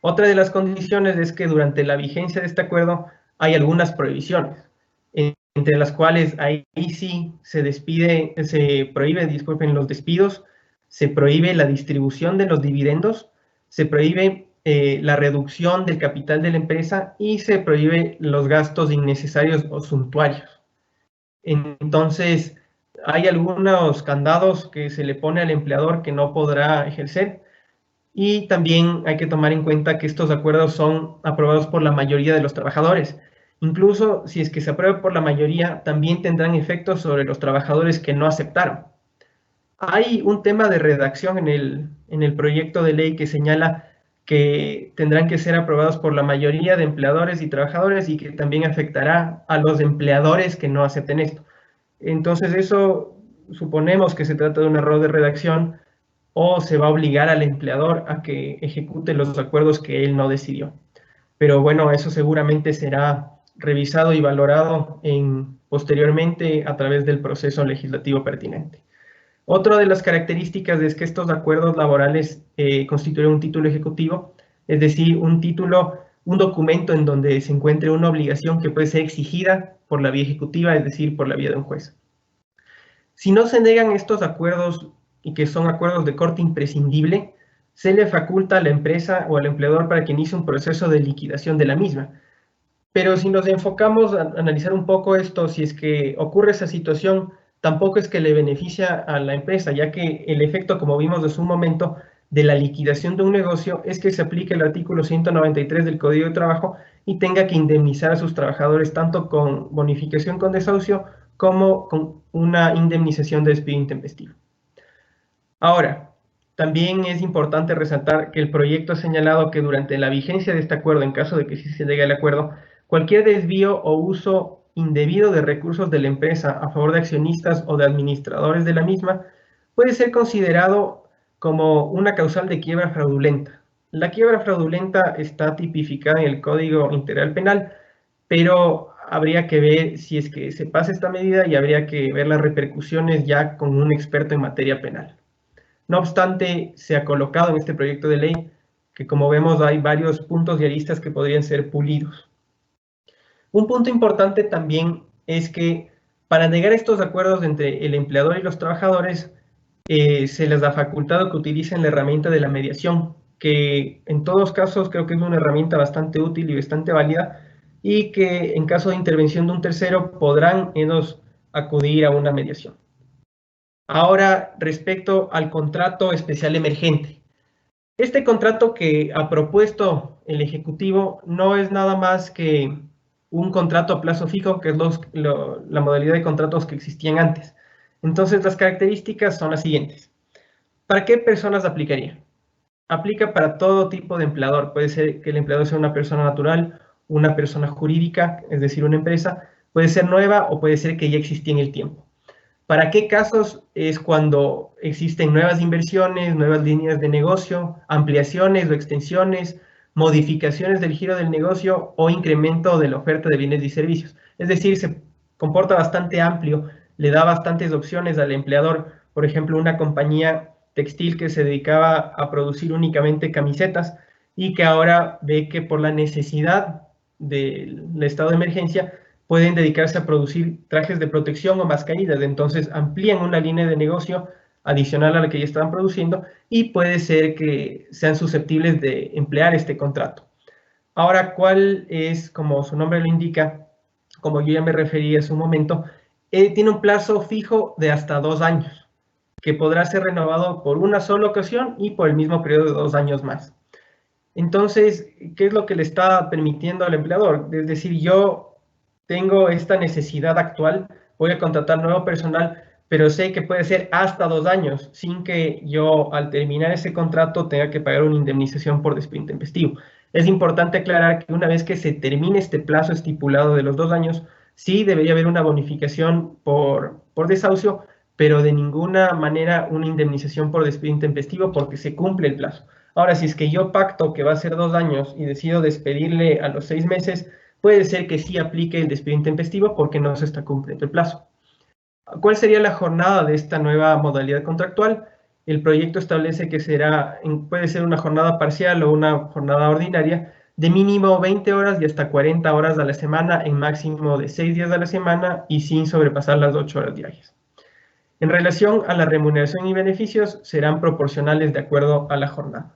Otra de las condiciones es que durante la vigencia de este acuerdo hay algunas prohibiciones, entre las cuales ahí sí se prohíbe, disculpen, los despidos, se prohíbe la distribución de los dividendos, se prohíbe la reducción del capital de la empresa y se prohíbe los gastos innecesarios o suntuarios. Entonces, hay algunos candados que se le pone al empleador que no podrá ejercer, y también hay que tomar en cuenta que estos acuerdos son aprobados por la mayoría de los trabajadores. Incluso si es que se aprueba por la mayoría, también tendrán efectos sobre los trabajadores que no aceptaron. Hay un tema de redacción en el proyecto de ley que señala que tendrán que ser aprobados por la mayoría de empleadores y trabajadores y que también afectará a los empleadores que no acepten esto. Entonces eso suponemos que se trata de un error de redacción, o se va a obligar al empleador a que ejecute los acuerdos que él no decidió. Pero bueno, eso seguramente será revisado y valorado posteriormente a través del proceso legislativo pertinente. Otra de las características es que estos acuerdos laborales constituyen un título ejecutivo, es decir, un documento en donde se encuentre una obligación que puede ser exigida por la vía ejecutiva, es decir, por la vía de un juez. Si no se negan estos acuerdos y que son acuerdos de corte imprescindible, se le faculta a la empresa o al empleador para que inicie un proceso de liquidación de la misma. Pero si nos enfocamos a analizar un poco esto, si es que ocurre esa situación, tampoco es que le beneficia a la empresa, ya que el efecto, como vimos hace un momento, de la liquidación de un negocio es que se aplique el artículo 193 del Código de Trabajo y tenga que indemnizar a sus trabajadores tanto con bonificación con desahucio como con una indemnización de despido intempestivo. Ahora, también es importante resaltar que el proyecto ha señalado que durante la vigencia de este acuerdo, en caso de que sí se llegue al acuerdo, cualquier desvío o uso indebido de recursos de la empresa a favor de accionistas o de administradores de la misma puede ser considerado como una causal de quiebra fraudulenta. La quiebra fraudulenta está tipificada en el Código Integral Penal, pero habría que ver si es que se pasa esta medida y habría que ver las repercusiones ya con un experto en materia penal. No obstante, se ha colocado en este proyecto de ley que, como vemos, hay varios puntos y aristas que podrían ser pulidos. Un punto importante también es que Para llegar a estos acuerdos entre el empleador y los trabajadores, se les da facultado que utilicen la herramienta de la mediación, que en todos casos creo que es una herramienta bastante útil y bastante válida, y que en caso de intervención de un tercero podrán ellos acudir a una mediación. Ahora, respecto al contrato especial emergente. Este contrato que ha propuesto el Ejecutivo no es nada más que un contrato a plazo fijo, que es la modalidad de contratos que existían antes. Entonces, las características son las siguientes. ¿Para qué personas aplicaría? Aplica para todo tipo de empleador. Puede ser que el empleador sea una persona natural, una persona jurídica, es decir, una empresa. Puede ser nueva o puede ser que ya existía en el tiempo. ¿Para qué casos? Es cuando existen nuevas inversiones, nuevas líneas de negocio, ampliaciones o extensiones, modificaciones del giro del negocio o incremento de la oferta de bienes y servicios. Es decir, se comporta bastante amplio, le da bastantes opciones al empleador. Por ejemplo, una compañía textil que se dedicaba a producir únicamente camisetas y que ahora ve que por la necesidad del estado de emergencia pueden dedicarse a producir trajes de protección o mascarillas, entonces amplían una línea de negocio adicional a la que ya estaban produciendo y puede ser que sean susceptibles de emplear este contrato. Ahora, ¿cuál es, como su nombre lo indica, como yo ya me referí hace un momento, tiene un plazo fijo de hasta 2 años, que podrá ser renovado por una sola ocasión y por el mismo periodo de 2 años más. Entonces, ¿qué es lo que le está permitiendo al empleador? Es decir, yo tengo esta necesidad actual, voy a contratar nuevo personal, pero sé que puede ser hasta 2 años, sin que yo al terminar ese contrato tenga que pagar una indemnización por despido intempestivo. Es importante aclarar que una vez que se termine este plazo estipulado de los 2 años, sí debería haber una bonificación por desahucio, pero de ninguna manera una indemnización por despido intempestivo porque se cumple el plazo. Ahora, si es que yo pacto que va a ser 2 años y decido despedirle a los 6 meses, puede ser que sí aplique el despido intempestivo porque no se está cumpliendo el plazo. ¿Cuál sería la jornada de esta nueva modalidad contractual? El proyecto establece que puede ser una jornada parcial o una jornada ordinaria de mínimo 20 horas y hasta 40 horas a la semana en máximo de 6 días a la semana y sin sobrepasar las 8 horas diarias. En relación a la remuneración y beneficios, serán proporcionales de acuerdo a la jornada.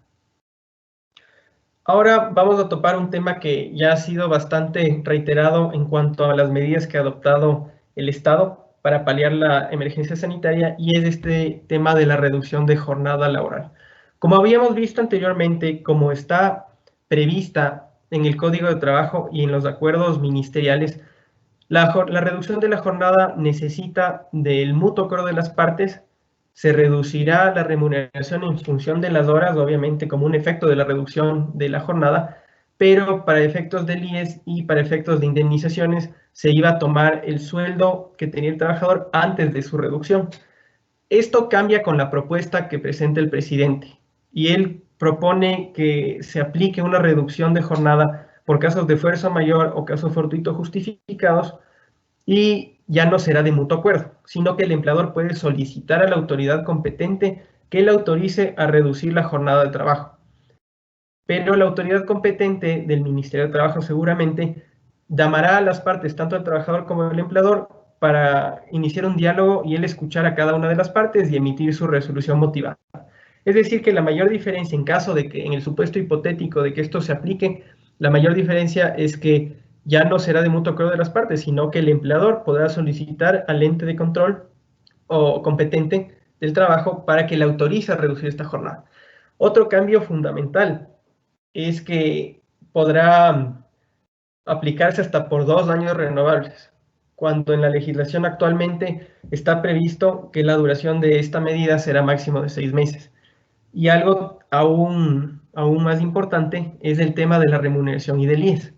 Ahora vamos a topar un tema que ya ha sido bastante reiterado en cuanto a las medidas que ha adoptado el Estado para paliar la emergencia sanitaria y es este tema de la reducción de jornada laboral. Como habíamos visto anteriormente, como está prevista en el Código de Trabajo y en los acuerdos ministeriales, la reducción de la jornada necesita del mutuo acuerdo de las partes. Se reducirá la remuneración en función de las horas, obviamente como un efecto de la reducción de la jornada, pero para efectos del IES y para efectos de indemnizaciones se iba a tomar el sueldo que tenía el trabajador antes de su reducción. Esto cambia con la propuesta que presenta el presidente y él propone que se aplique una reducción de jornada por casos de fuerza mayor o casos fortuitos justificados y ya no será de mutuo acuerdo, sino que el empleador puede solicitar a la autoridad competente que le autorice a reducir la jornada de trabajo. Pero la autoridad competente del Ministerio de Trabajo seguramente llamará a las partes, tanto al trabajador como al empleador, para iniciar un diálogo y él escuchar a cada una de las partes y emitir su resolución motivada. Es decir, que la mayor diferencia en caso de que, en el supuesto hipotético de que esto se aplique, la mayor diferencia es que ya no será de mutuo acuerdo de las partes, sino que el empleador podrá solicitar al ente de control o competente del trabajo para que le autorice a reducir esta jornada. Otro cambio fundamental es que podrá aplicarse hasta por 2 años renovables, cuando en la legislación actualmente está previsto que la duración de esta medida será máximo de 6 meses. Y algo aún más importante es el tema de la remuneración y del IES,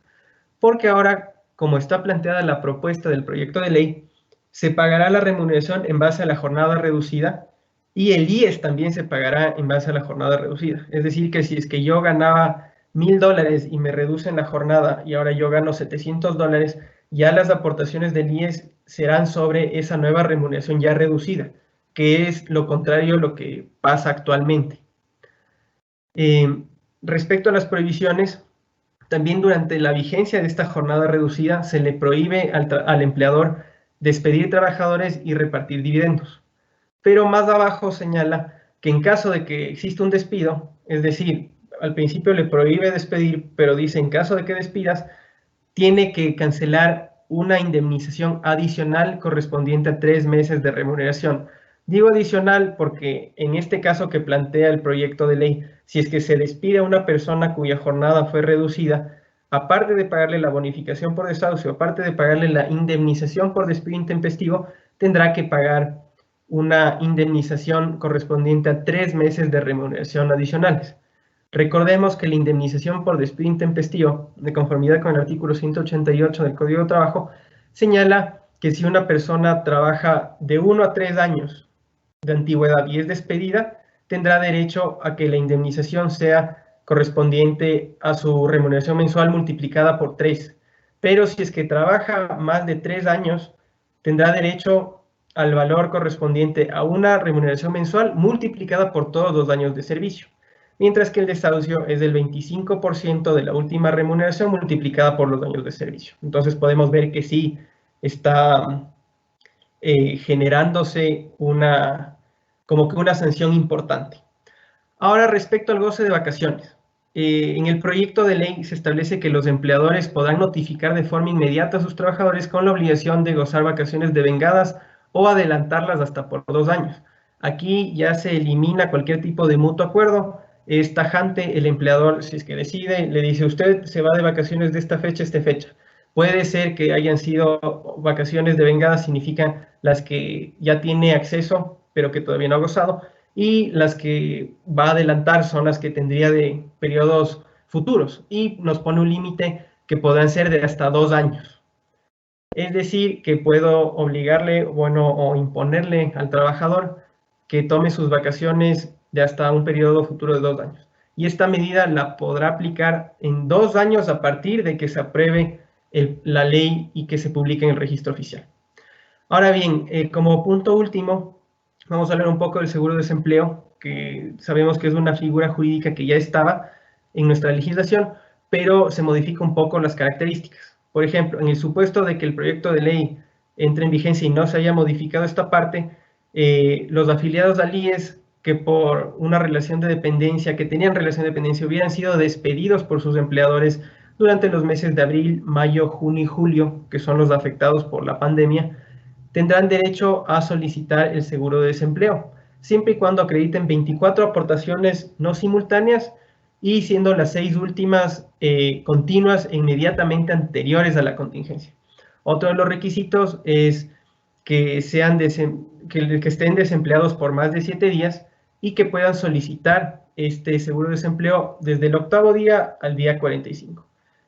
porque ahora, como está planteada la propuesta del proyecto de ley, se pagará la remuneración en base a la jornada reducida y el IES también se pagará en base a la jornada reducida. Es decir, que si es que yo ganaba $1,000 y me reducen la jornada y ahora yo gano $700, ya las aportaciones del IES serán sobre esa nueva remuneración ya reducida, que es lo contrario a lo que pasa actualmente. Respecto a las prohibiciones, también durante la vigencia de esta jornada reducida se le prohíbe al empleador despedir trabajadores y repartir dividendos. Pero más abajo señala que en caso de que exista un despido, es decir, al principio le prohíbe despedir, pero dice en caso de que despidas, tiene que cancelar una indemnización adicional correspondiente a 3 meses de remuneración. Digo adicional porque en este caso que plantea el proyecto de ley, si es que se despide a una persona cuya jornada fue reducida, aparte de pagarle la bonificación por desahucio, aparte de pagarle la indemnización por despido intempestivo, tendrá que pagar una indemnización correspondiente a 3 meses de remuneración adicionales. Recordemos que la indemnización por despido intempestivo, de conformidad con el artículo 188 del Código de Trabajo, señala que si una persona trabaja de 1 a 3 años de antigüedad y es despedida, tendrá derecho a que la indemnización sea correspondiente a su remuneración mensual multiplicada por 3. Pero si es que trabaja más de 3 años, tendrá derecho al valor correspondiente a una remuneración mensual multiplicada por todos los años de servicio, mientras que el desahucio es del 25% de la última remuneración multiplicada por los años de servicio. Entonces podemos ver que sí está generándose como que una sanción importante. Ahora, respecto al goce de vacaciones. En el proyecto de ley se establece que los empleadores podrán notificar de forma inmediata a sus trabajadores con la obligación de gozar vacaciones devengadas o adelantarlas hasta por 2 años. Aquí ya se elimina cualquier tipo de mutuo acuerdo. Es tajante, el empleador, si es que decide, le dice: usted se va de vacaciones de esta fecha a esta fecha. Puede ser que hayan sido vacaciones devengadas, significan las que ya tiene acceso, pero que todavía no ha gozado, y las que va a adelantar son las que tendría de periodos futuros, y nos pone un límite que podrán ser de hasta 2 años. Es decir, que puedo obligarle, o imponerle al trabajador que tome sus vacaciones de hasta un periodo futuro de 2 años. Y esta medida la podrá aplicar en 2 años a partir de que se apruebe la ley y que se publique en el registro oficial. Ahora bien, como punto último, vamos a hablar un poco del seguro de desempleo, que sabemos que es una figura jurídica que ya estaba en nuestra legislación, pero se modifica un poco las características. Por ejemplo, en el supuesto de que el proyecto de ley entre en vigencia y no se haya modificado esta parte, los afiliados al IES que por una relación de dependencia, que tenían relación de dependencia, hubieran sido despedidos por sus empleadores durante los meses de abril, mayo, junio y julio, que son los afectados por la pandemia, tendrán derecho a solicitar el seguro de desempleo, siempre y cuando acrediten 24 aportaciones no simultáneas y siendo las 6 últimas continuas e inmediatamente anteriores a la contingencia. Otro de los requisitos es que estén desempleados por más de 7 días y que puedan solicitar este seguro de desempleo desde el 8º día al día 45.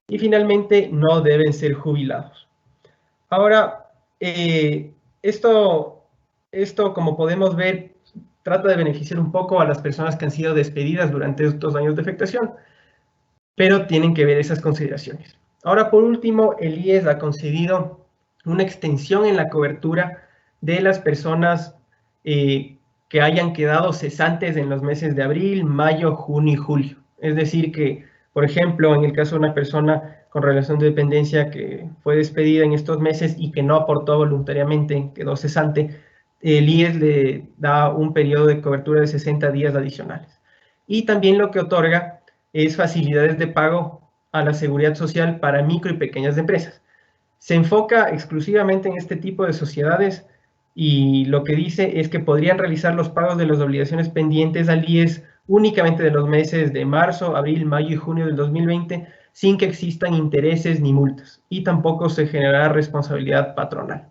Y finalmente, no deben ser jubilados. Ahora, esto, como podemos ver, trata de beneficiar un poco a las personas que han sido despedidas durante estos años de afectación, pero tienen que ver esas consideraciones. Ahora, por último, el IES ha concedido una extensión en la cobertura de las personas que hayan quedado cesantes en los meses de abril, mayo, junio y julio. Es decir que, por ejemplo, en el caso de una persona con relación de dependencia que fue despedida en estos meses y que no aportó voluntariamente, quedó cesante, el IES le da un periodo de cobertura de 60 días adicionales. Y también lo que otorga es facilidades de pago a la seguridad social para micro y pequeñas empresas. Se enfoca exclusivamente en este tipo de sociedades y lo que dice es que podrían realizar los pagos de las obligaciones pendientes al IES únicamente de los meses de marzo, abril, mayo y junio del 2020 sin que existan intereses ni multas y tampoco se generará responsabilidad patronal.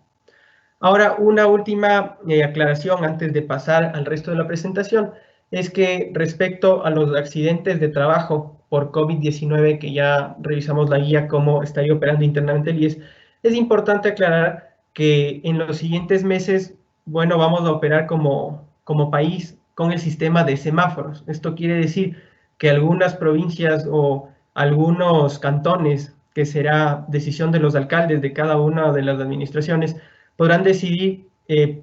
Ahora, una última aclaración antes de pasar al resto de la presentación es que respecto a los accidentes de trabajo por COVID-19, que ya revisamos la guía cómo estaría operando internamente el IES, es importante aclarar que en los siguientes meses, bueno, vamos a operar como país con el sistema de semáforos. Esto quiere decir que algunas provincias o algunos cantones, que será decisión de los alcaldes de cada una de las administraciones, podrán decidir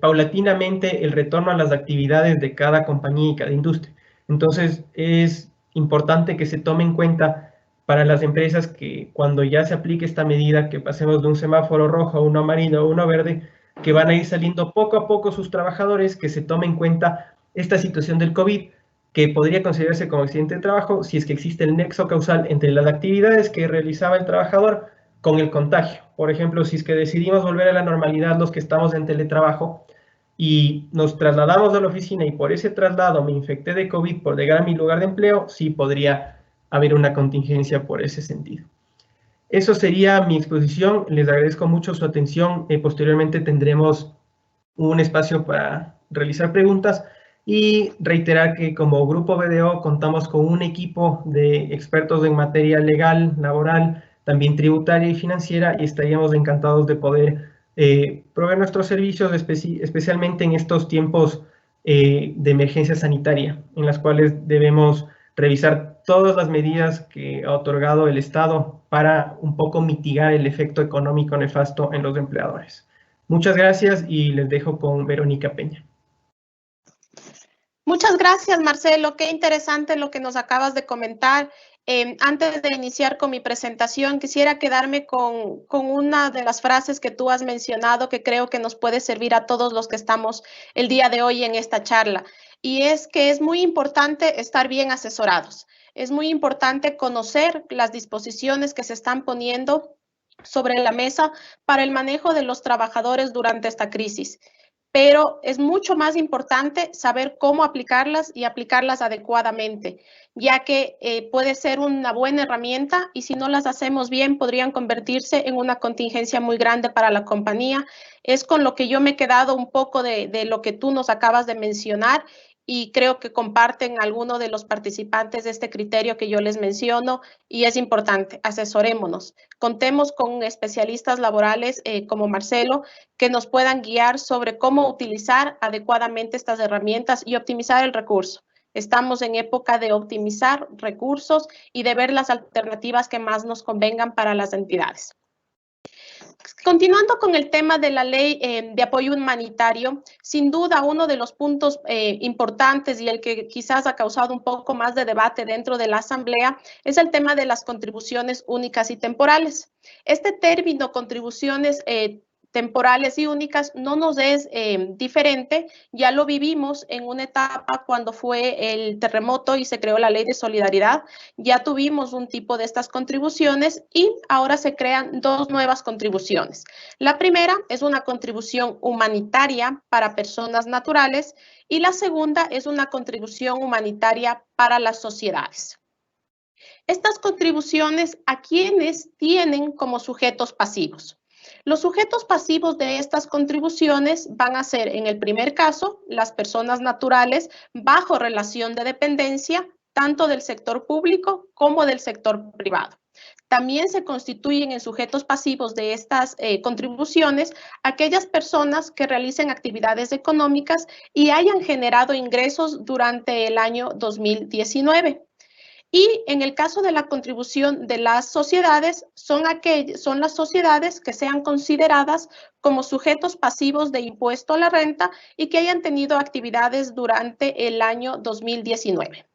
paulatinamente el retorno a las actividades de cada compañía y cada industria. Entonces, es importante que se tome en cuenta para las empresas que cuando ya se aplique esta medida, que pasemos de un semáforo rojo a uno amarillo o uno verde, que van a ir saliendo poco a poco sus trabajadores, que se tome en cuenta esta situación del COVID, que podría considerarse como accidente de trabajo si es que existe el nexo causal entre las actividades que realizaba el trabajador con el contagio. Por ejemplo, si es que decidimos volver a la normalidad los que estamos en teletrabajo y nos trasladamos a la oficina y por ese traslado me infecté de COVID por llegar a mi lugar de empleo, sí podría haber una contingencia por ese sentido. Eso sería mi exposición. Les agradezco mucho su atención. Posteriormente tendremos un espacio para realizar preguntas y reiterar que como Grupo BDO contamos con un equipo de expertos en materia legal, laboral, también tributaria y financiera, y estaríamos encantados de poder proveer nuestros servicios, especialmente en estos tiempos de emergencia sanitaria, en las cuales debemos revisar todas las medidas que ha otorgado el Estado para un poco mitigar el efecto económico nefasto en los empleadores. Muchas gracias y les dejo con Verónica Peña. Muchas gracias, Marcelo. Qué interesante lo que nos acabas de comentar. Antes de iniciar con mi presentación, quisiera quedarme con una de las frases que tú has mencionado que creo que nos puede servir a todos los que estamos el día de hoy en esta charla. Y es que es muy importante estar bien asesorados. Es muy importante conocer las disposiciones que se están poniendo sobre la mesa para el manejo de los trabajadores durante esta crisis. Pero es mucho más importante saber cómo aplicarlas y aplicarlas adecuadamente, ya que puede ser una buena herramienta y si no las hacemos bien podrían convertirse en una contingencia muy grande para la compañía. Es con lo que yo me he quedado un poco de lo que tú nos acabas de mencionar y creo que comparten algunos de los participantes de este criterio que yo les menciono y es importante, asesorémonos. Contemos con especialistas laborales como Marcelo que nos puedan guiar sobre cómo utilizar adecuadamente estas herramientas y optimizar el recurso. Estamos en época de optimizar recursos y de ver las alternativas que más nos convengan para las entidades. Continuando con el tema de la ley de apoyo humanitario, sin duda uno de los puntos importantes y el que quizás ha causado un poco más de debate dentro de la Asamblea es el tema de las contribuciones únicas y temporales. Este término, contribuciones temporales y únicas, no nos es diferente, ya lo vivimos en una etapa cuando fue el terremoto y se creó la ley de solidaridad, ya tuvimos un tipo de estas contribuciones y ahora se crean dos nuevas contribuciones. La primera es una contribución humanitaria para personas naturales y la segunda es una contribución humanitaria para las sociedades. Estas contribuciones, ¿a quiénes tienen como sujetos pasivos? Los sujetos pasivos de estas contribuciones van a ser, en el primer caso, las personas naturales bajo relación de dependencia, tanto del sector público como del sector privado. También se constituyen en sujetos pasivos de estas contribuciones aquellas personas que realicen actividades económicas y hayan generado ingresos durante el año 2019. Y en el caso de la contribución de las sociedades, son las sociedades que sean consideradas como sujetos pasivos de impuesto a la renta y que hayan tenido actividades durante el año 2019.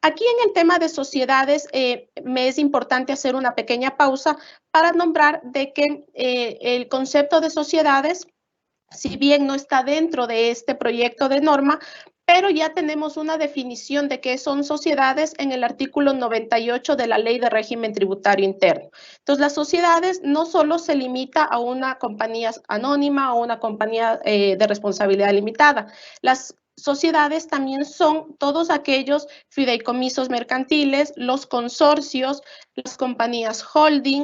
Aquí en el tema de sociedades me es importante hacer una pequeña pausa para nombrar de que el concepto de sociedades, si bien no está dentro de este proyecto de norma, pero ya tenemos una definición de qué son sociedades en el artículo 98 de la Ley de Régimen Tributario Interno. Entonces, las sociedades no solo se limita a una compañía anónima o una compañía de responsabilidad limitada. Las sociedades también son todos aquellos fideicomisos mercantiles, los consorcios, las compañías holding.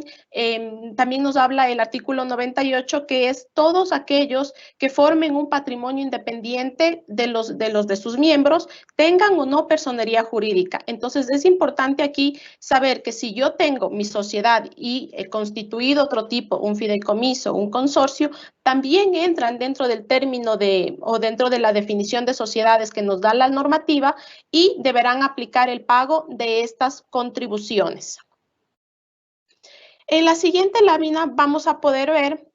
También nos habla el artículo 98, que es todos aquellos que formen un patrimonio independiente de sus miembros, tengan o no personería jurídica. Entonces, es importante aquí saber que si yo tengo mi sociedad y he constituido otro tipo, un fideicomiso, un consorcio, también entran dentro del término o dentro de la definición de sociedades que nos da la normativa y deberán aplicar el pago de estas contribuciones. En la siguiente lámina vamos a poder ver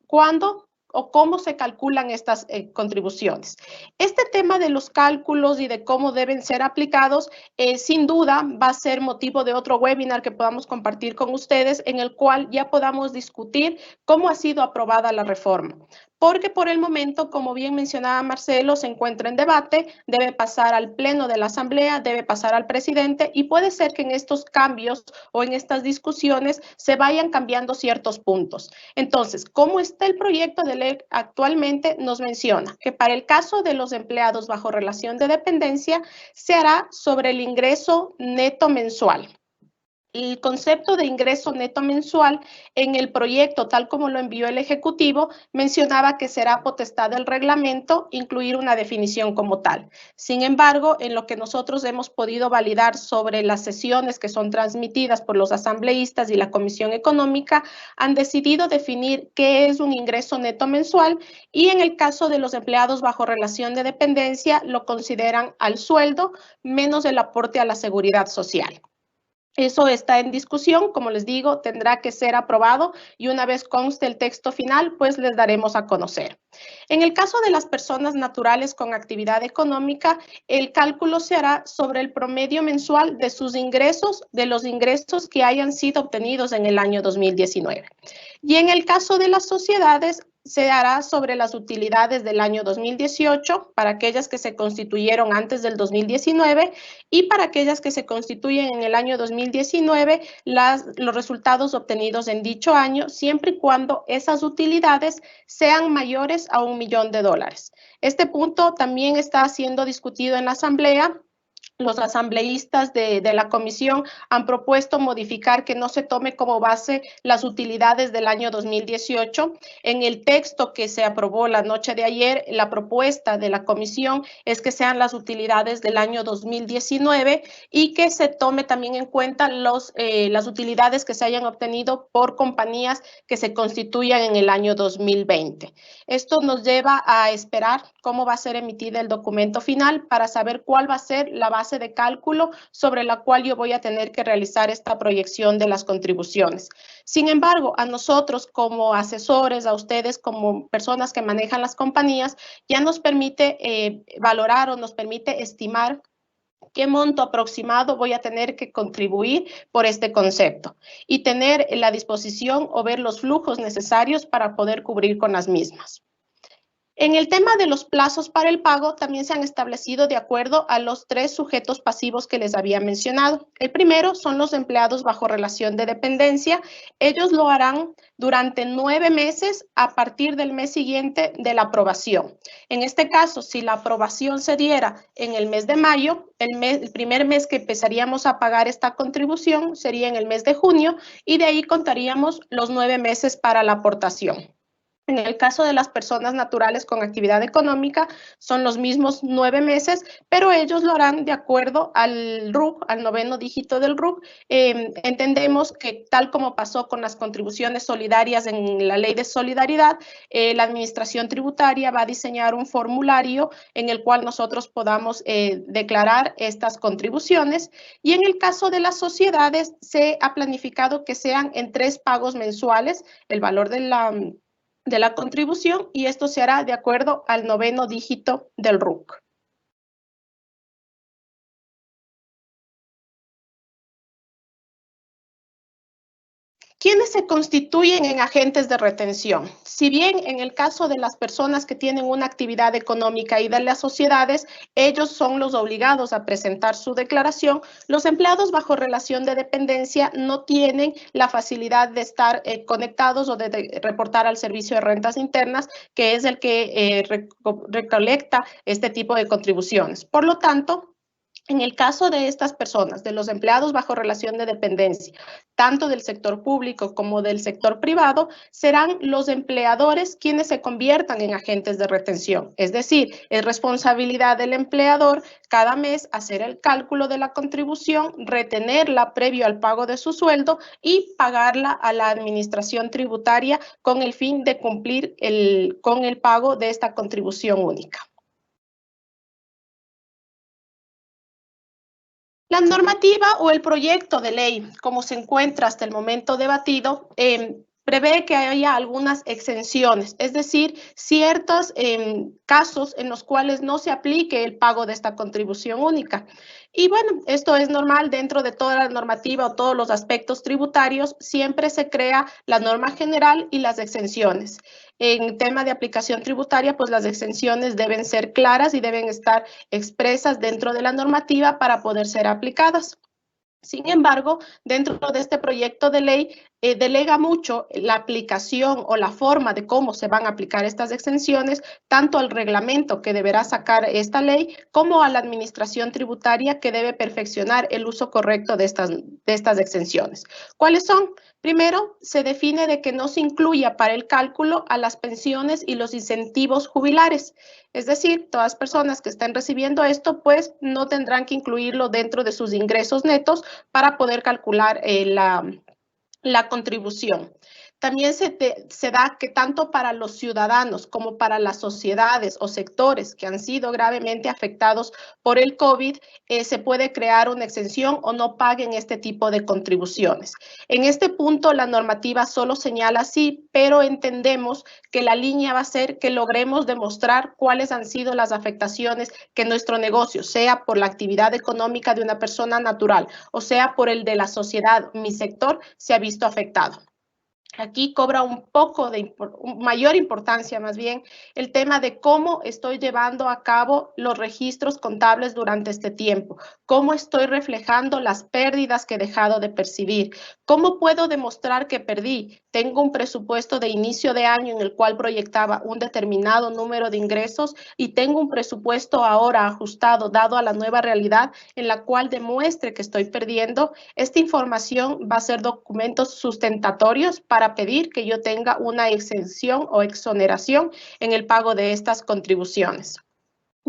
cuándo o cómo se calculan estas contribuciones. Este tema de los cálculos y de cómo deben ser aplicados, sin duda va a ser motivo de otro webinar que podamos compartir con ustedes, en el cual ya podamos discutir cómo ha sido aprobada la reforma. porque por el momento, como bien mencionaba Marcelo, se encuentra en debate, debe pasar al pleno de la Asamblea, debe pasar al presidente y puede ser que en estos cambios o en estas discusiones se vayan cambiando ciertos puntos. Entonces, ¿cómo está el proyecto de ley actualmente? Nos menciona que para el caso de los empleados bajo relación de dependencia se hará sobre el ingreso neto mensual. El concepto de ingreso neto mensual en el proyecto, tal como lo envió el Ejecutivo, mencionaba que será potestad del reglamento incluir una definición como tal. Sin embargo, en lo que nosotros hemos podido validar sobre las sesiones que son transmitidas por los asambleístas y la Comisión Económica, han decidido definir qué es un ingreso neto mensual y en el caso de los empleados bajo relación de dependencia, lo consideran al sueldo menos el aporte a la seguridad social. Eso está en discusión, como les digo, tendrá que ser aprobado y una vez conste el texto final, pues les daremos a conocer. En el caso de las personas naturales con actividad económica, el cálculo se hará sobre el promedio mensual de sus ingresos, de los ingresos que hayan sido obtenidos en el año 2019. Y en el caso de las sociedades, se hará sobre las utilidades del año 2018 para aquellas que se constituyeron antes del 2019 y para aquellas que se constituyen en el año 2019, los resultados obtenidos en dicho año, siempre y cuando esas utilidades sean mayores a $1 millón. Este punto también está siendo discutido en la Asamblea. Los asambleístas de la comisión han propuesto modificar que no se tome como base las utilidades del año 2018. En el texto que se aprobó la noche de ayer, la propuesta de la comisión es que sean las utilidades del año 2019 y que se tome también en cuenta las utilidades que se hayan obtenido por compañías que se constituyan en el año 2020. Esto nos lleva a esperar cómo va a ser emitido el documento final para saber cuál va a ser la base de cálculo sobre la cual yo voy a tener que realizar esta proyección de las contribuciones. Sin embargo, a nosotros como asesores, a ustedes como personas que manejan las compañías, ya nos permite valorar o nos permite estimar qué monto aproximado voy a tener que contribuir por este concepto y tener la disposición o ver los flujos necesarios para poder cubrir con las mismas. En el tema de los plazos para el pago, también se han establecido de acuerdo a los 3 sujetos pasivos que les había mencionado. El primero son los empleados bajo relación de dependencia. Ellos lo harán durante 9 meses a partir del mes siguiente de la aprobación. En este caso, si la aprobación se diera en el mes de mayo, el primer mes que empezaríamos a pagar esta contribución sería en el mes de junio y de ahí contaríamos los 9 meses para la aportación. En el caso de las personas naturales con actividad económica, son los mismos 9 meses, pero ellos lo harán de acuerdo al RUC, al 9º dígito del RUC. Entendemos que tal como pasó con las contribuciones solidarias en la ley de solidaridad, la administración tributaria va a diseñar un formulario en el cual nosotros podamos declarar estas contribuciones. Y en el caso de las sociedades, se ha planificado que sean en 3 pagos mensuales, el valor de la contribución, y esto se hará de acuerdo al 9º dígito del RUC. ¿Quiénes se constituyen en agentes de retención? Si bien en el caso de las personas que tienen una actividad económica y de las sociedades, ellos son los obligados a presentar su declaración, los empleados bajo relación de dependencia no tienen la facilidad de estar conectados o de reportar al Servicio de Rentas Internas, que es el que recolecta este tipo de contribuciones. Por lo tanto, en el caso de estas personas, de los empleados bajo relación de dependencia, tanto del sector público como del sector privado, serán los empleadores quienes se conviertan en agentes de retención. Es decir, es responsabilidad del empleador cada mes hacer el cálculo de la contribución, retenerla previo al pago de su sueldo y pagarla a la administración tributaria con el fin de cumplir con el pago de esta contribución única. La normativa o el proyecto de ley, como se encuentra hasta el momento debatido, prevé que haya algunas exenciones, es decir, ciertos casos en los cuales no se aplique el pago de esta contribución única. Y bueno, esto es normal dentro de toda la normativa o todos los aspectos tributarios, siempre se crea la norma general y las exenciones. En tema de aplicación tributaria, pues las exenciones deben ser claras y deben estar expresas dentro de la normativa para poder ser aplicadas. Sin embargo, dentro de este proyecto de ley, delega mucho la aplicación o la forma de cómo se van a aplicar estas exenciones, tanto al reglamento que deberá sacar esta ley, como a la administración tributaria que debe perfeccionar el uso correcto de estas exenciones. ¿Cuáles son? Primero, se define de que no se incluya para el cálculo a las pensiones y los incentivos jubilares. Es decir, todas las personas que estén recibiendo esto, pues no tendrán que incluirlo dentro de sus ingresos netos para poder calcular la contribución. También se da que tanto para los ciudadanos como para las sociedades o sectores que han sido gravemente afectados por el COVID, se puede crear una exención o no paguen este tipo de contribuciones. En este punto, la normativa solo señala sí, pero entendemos que la línea va a ser que logremos demostrar cuáles han sido las afectaciones que nuestro negocio, sea por la actividad económica de una persona natural o sea por el de la sociedad, mi sector, se ha visto afectado. Aquí cobra un poco de mayor importancia, más bien, el tema de cómo estoy llevando a cabo los registros contables durante este tiempo, cómo estoy reflejando las pérdidas que he dejado de percibir, cómo puedo demostrar que perdí. Tengo un presupuesto de inicio de año en el cual proyectaba un determinado número de ingresos y tengo un presupuesto ahora ajustado, dado a la nueva realidad en la cual demuestre que estoy perdiendo. Esta información va a ser documentos sustentatorios para pedir que yo tenga una exención o exoneración en el pago de estas contribuciones.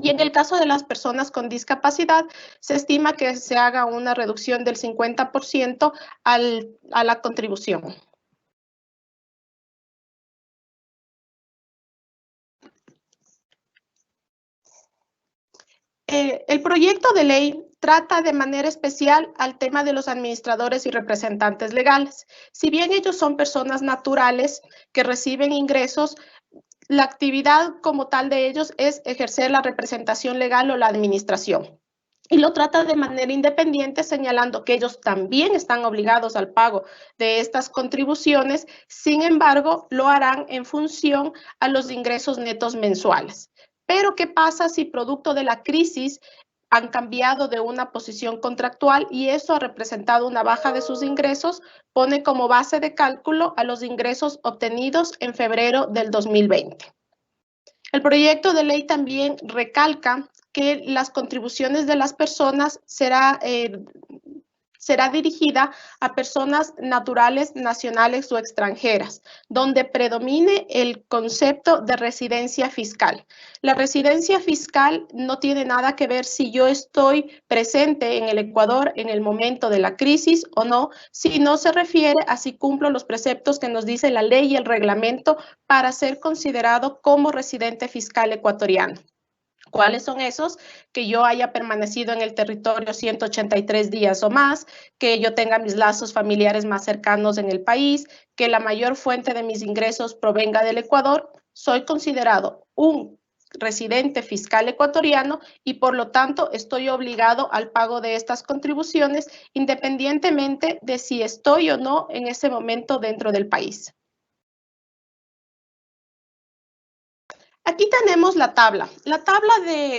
Y en el caso de las personas con discapacidad, se estima que se haga una reducción del 50% a la contribución. El proyecto de ley trata de manera especial al tema de los administradores y representantes legales. Si bien ellos son personas naturales que reciben ingresos, la actividad como tal de ellos es ejercer la representación legal o la administración. Y lo trata de manera independiente, señalando que ellos también están obligados al pago de estas contribuciones, sin embargo, lo harán en función a los ingresos netos mensuales. Pero, ¿qué pasa si producto de la crisis han cambiado de una posición contractual y eso ha representado una baja de sus ingresos? Pone como base de cálculo a los ingresos obtenidos en febrero del 2020. El proyecto de ley también recalca que las contribuciones de las personas será dirigida a personas naturales, nacionales o extranjeras, donde predomine el concepto de residencia fiscal. La residencia fiscal no tiene nada que ver si yo estoy presente en el Ecuador en el momento de la crisis o no, sino se refiere a si cumplo los preceptos que nos dice la ley y el reglamento para ser considerado como residente fiscal ecuatoriano. ¿Cuáles son esos? Que yo haya permanecido en el territorio 183 días o más, que yo tenga mis lazos familiares más cercanos en el país, que la mayor fuente de mis ingresos provenga del Ecuador. Soy considerado un residente fiscal ecuatoriano y por lo tanto estoy obligado al pago de estas contribuciones independientemente de si estoy o no en ese momento dentro del país. Aquí tenemos la tabla. La tabla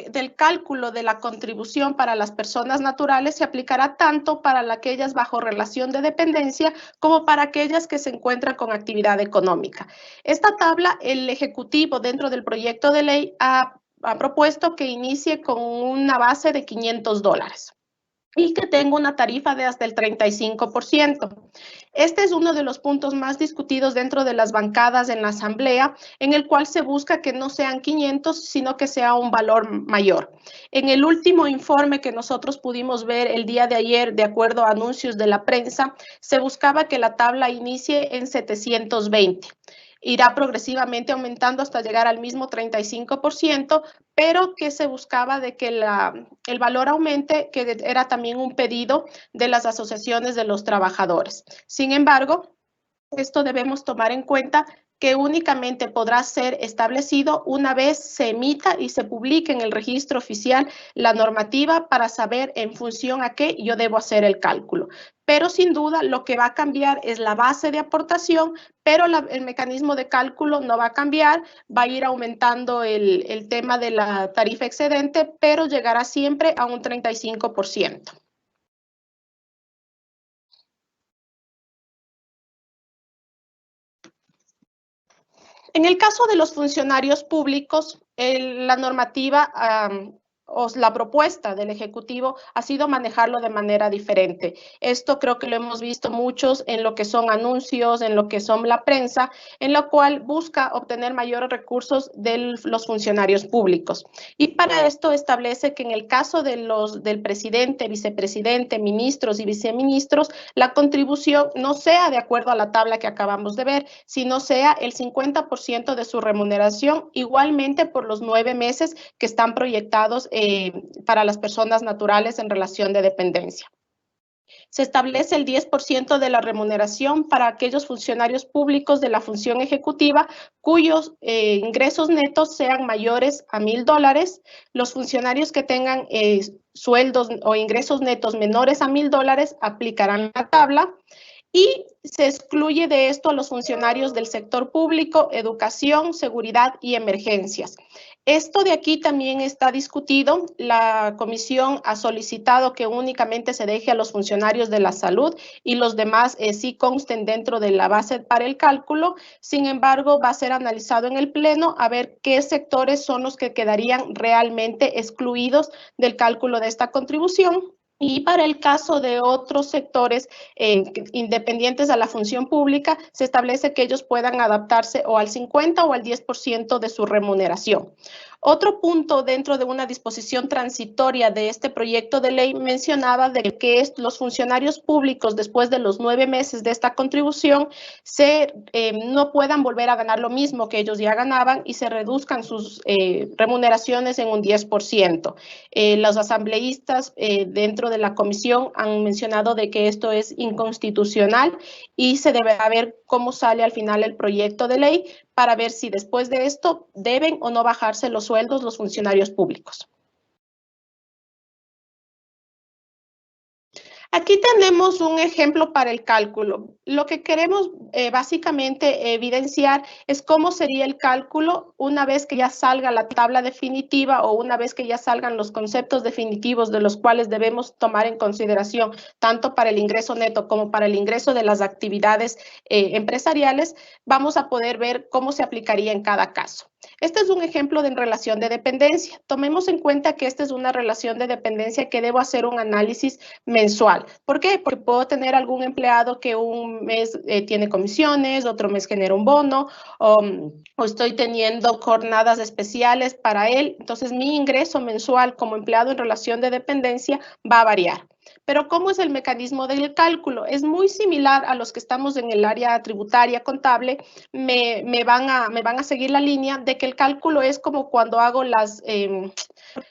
del cálculo de la contribución para las personas naturales se aplicará tanto para aquellas bajo relación de dependencia como para aquellas que se encuentran con actividad económica. Esta tabla, el Ejecutivo dentro del proyecto de ley ha propuesto que inicie con una base de $500 y que tenga una tarifa de hasta el 35%. Este es uno de los puntos más discutidos dentro de las bancadas en la Asamblea, en el cual se busca que no sean 500, sino que sea un valor mayor. En el último informe que nosotros pudimos ver el día de ayer, de acuerdo a anuncios de la prensa, se buscaba que la tabla inicie en 720. Irá progresivamente aumentando hasta llegar al mismo 35%, pero que se buscaba de que el valor aumente, que era también un pedido de las asociaciones de los trabajadores. Sin embargo, Esto debemos tomar en cuenta que únicamente podrá ser establecido una vez se emita y se publique en el registro oficial la normativa para saber en función a qué yo debo hacer el cálculo. Pero sin duda lo que va a cambiar es la base de aportación, pero el mecanismo de cálculo no va a cambiar, va a ir aumentando el tema de la tarifa excedente, pero llegará siempre a un 35%. En el caso de los funcionarios públicos, la normativa o la propuesta del Ejecutivo ha sido manejarlo de manera diferente. Esto creo que lo hemos visto muchos en lo que son anuncios, en lo que son la prensa, en lo cual busca obtener mayores recursos de los funcionarios públicos. Y para esto establece que en el caso de del presidente, vicepresidente, ministros y viceministros, la contribución no sea de acuerdo a la tabla que acabamos de ver, sino sea el 50% de su remuneración, igualmente por los 9 meses que están proyectados para las personas naturales en relación de dependencia. Se establece el 10% de la remuneración para aquellos funcionarios públicos de la función ejecutiva cuyos ingresos netos sean mayores a $1,000. Los funcionarios que tengan sueldos o ingresos netos menores a $1,000 aplicarán la tabla. Y se excluye de esto a los funcionarios del sector público, educación, seguridad y emergencias. Esto de aquí también está discutido. La comisión ha solicitado que únicamente se deje a los funcionarios de la salud y los demás sí consten dentro de la base para el cálculo. Sin embargo, va a ser analizado en el Pleno a ver qué sectores son los que quedarían realmente excluidos del cálculo de esta contribución. Y para el caso de otros sectores independientes a la función pública, se establece que ellos puedan adaptarse o al 50 o al 10% de su remuneración. Otro punto dentro de una disposición transitoria de este proyecto de ley mencionaba de que los funcionarios públicos después de los 9 meses de esta contribución no puedan volver a ganar lo mismo que ellos ya ganaban y se reduzcan sus remuneraciones en un 10%. Los asambleístas dentro de la comisión han mencionado de que esto es inconstitucional y se debe ver cómo sale al final el proyecto de ley para ver si después de esto deben o no bajarse los sueldos los funcionarios públicos. Aquí tenemos un ejemplo para el cálculo. Lo que queremos básicamente evidenciar es cómo sería el cálculo una vez que ya salga la tabla definitiva o una vez que ya salgan los conceptos definitivos de los cuales debemos tomar en consideración tanto para el ingreso neto como para el ingreso de las actividades empresariales. Vamos a poder ver cómo se aplicaría en cada caso. Este es un ejemplo de relación de dependencia. Tomemos en cuenta que esta es una relación de dependencia que debo hacer un análisis mensual. ¿Por qué? Porque puedo tener algún empleado que un mes tiene comisiones, otro mes genera un bono, o estoy teniendo jornadas especiales para él. Entonces, mi ingreso mensual como empleado en relación de dependencia va a variar. Pero ¿cómo es el mecanismo del cálculo? Es muy similar a los que estamos en el área tributaria contable. Me van a seguir la línea de que el cálculo es como cuando hago las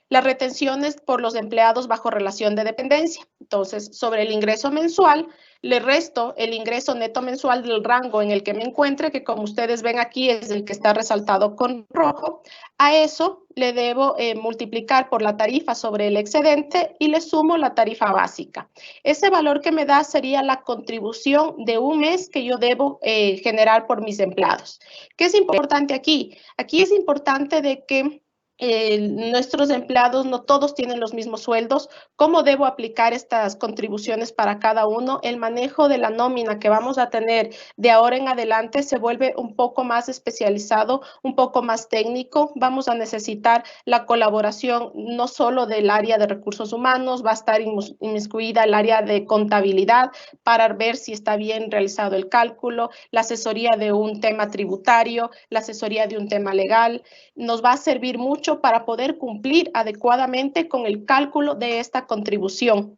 retenciones por los empleados bajo relación de dependencia. Entonces, sobre el ingreso mensual, le resto el ingreso neto mensual del rango en el que me encuentre, que como ustedes ven aquí es el que está resaltado con rojo. A eso le debo multiplicar por la tarifa sobre el excedente y le sumo la tarifa básica. Ese valor que me da sería la contribución de un mes que yo debo generar por mis empleados. ¿Qué es importante aquí? Aquí es importante de que nuestros empleados no todos tienen los mismos sueldos. ¿Cómo debo aplicar estas contribuciones para cada uno? El manejo de la nómina que vamos a tener de ahora en adelante se vuelve un poco más especializado, un poco más técnico. Vamos a necesitar la colaboración no solo del área de recursos humanos, va a estar inmiscuida el área de contabilidad para ver si está bien realizado el cálculo, la asesoría de un tema tributario, la asesoría de un tema legal. Nos va a servir mucho para poder cumplir adecuadamente con el cálculo de esta contribución.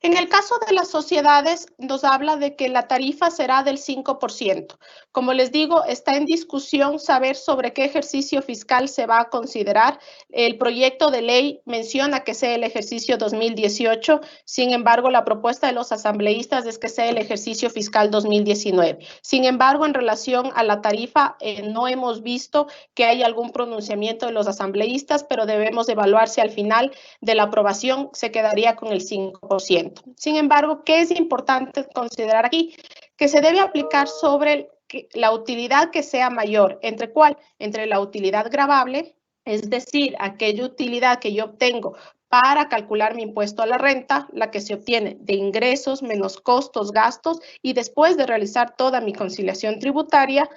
En el caso de las sociedades, nos habla de que la tarifa será del 5%. Como les digo, está en discusión saber sobre qué ejercicio fiscal se va a considerar. El proyecto de ley menciona que sea el ejercicio 2018, sin embargo, la propuesta de los asambleístas es que sea el ejercicio fiscal 2019. Sin embargo, en relación a la tarifa, no hemos visto que haya algún pronunciamiento de los asambleístas, pero debemos evaluar si al final de la aprobación se quedaría con el 5%. Sin embargo, ¿qué es importante considerar aquí? Que se debe aplicar sobre la utilidad que sea mayor. ¿Entre cuál? Entre la utilidad gravable, es decir, aquella utilidad que yo obtengo para calcular mi impuesto a la renta, la que se obtiene de ingresos menos costos, gastos, y después de realizar toda mi conciliación tributaria,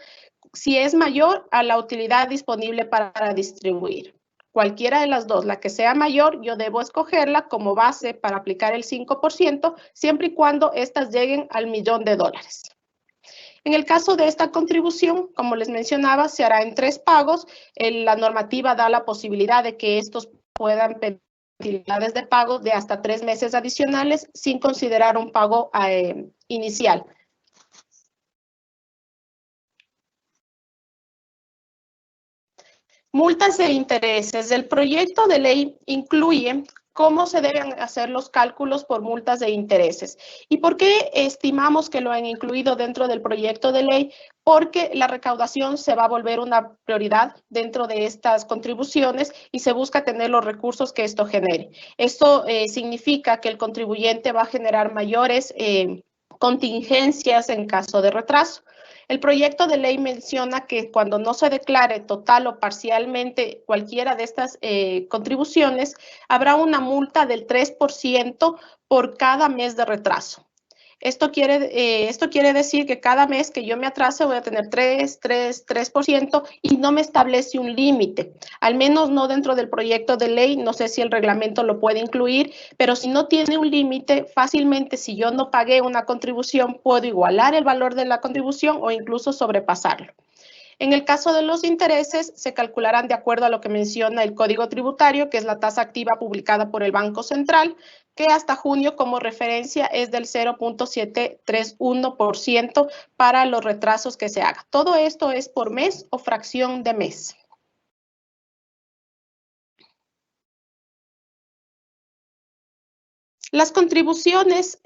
si es mayor a la utilidad disponible para distribuir. Cualquiera de las dos, la que sea mayor, yo debo escogerla como base para aplicar el 5%, siempre y cuando estas lleguen al $1.000.000. En el caso de esta contribución, como les mencionaba, se hará en 3 pagos. La normativa da la posibilidad de que estos puedan pedir utilidades de pago de hasta 3 meses adicionales sin considerar un pago inicial. Multas e intereses. El proyecto de ley incluye cómo se deben hacer los cálculos por multas e intereses. ¿Y por qué estimamos que lo han incluido dentro del proyecto de ley? Porque la recaudación se va a volver una prioridad dentro de estas contribuciones y se busca tener los recursos que esto genere. Esto significa que el contribuyente va a generar mayores contingencias en caso de retraso. El proyecto de ley menciona que cuando no se declare total o parcialmente cualquiera de estas contribuciones, habrá una multa del 3% por cada mes de retraso. Esto quiere decir que cada mes que yo me atrase voy a tener 3% y no me establece un límite, al menos no dentro del proyecto de ley, no sé si el reglamento lo puede incluir, pero si no tiene un límite, fácilmente si yo no pagué una contribución, puedo igualar el valor de la contribución o incluso sobrepasarlo. En el caso de los intereses, se calcularán de acuerdo a lo que menciona el Código Tributario, que es la tasa activa publicada por el Banco Central, que hasta junio como referencia es del 0.731% para los retrasos que se hagan. Todo esto es por mes o fracción de mes. Las contribuciones,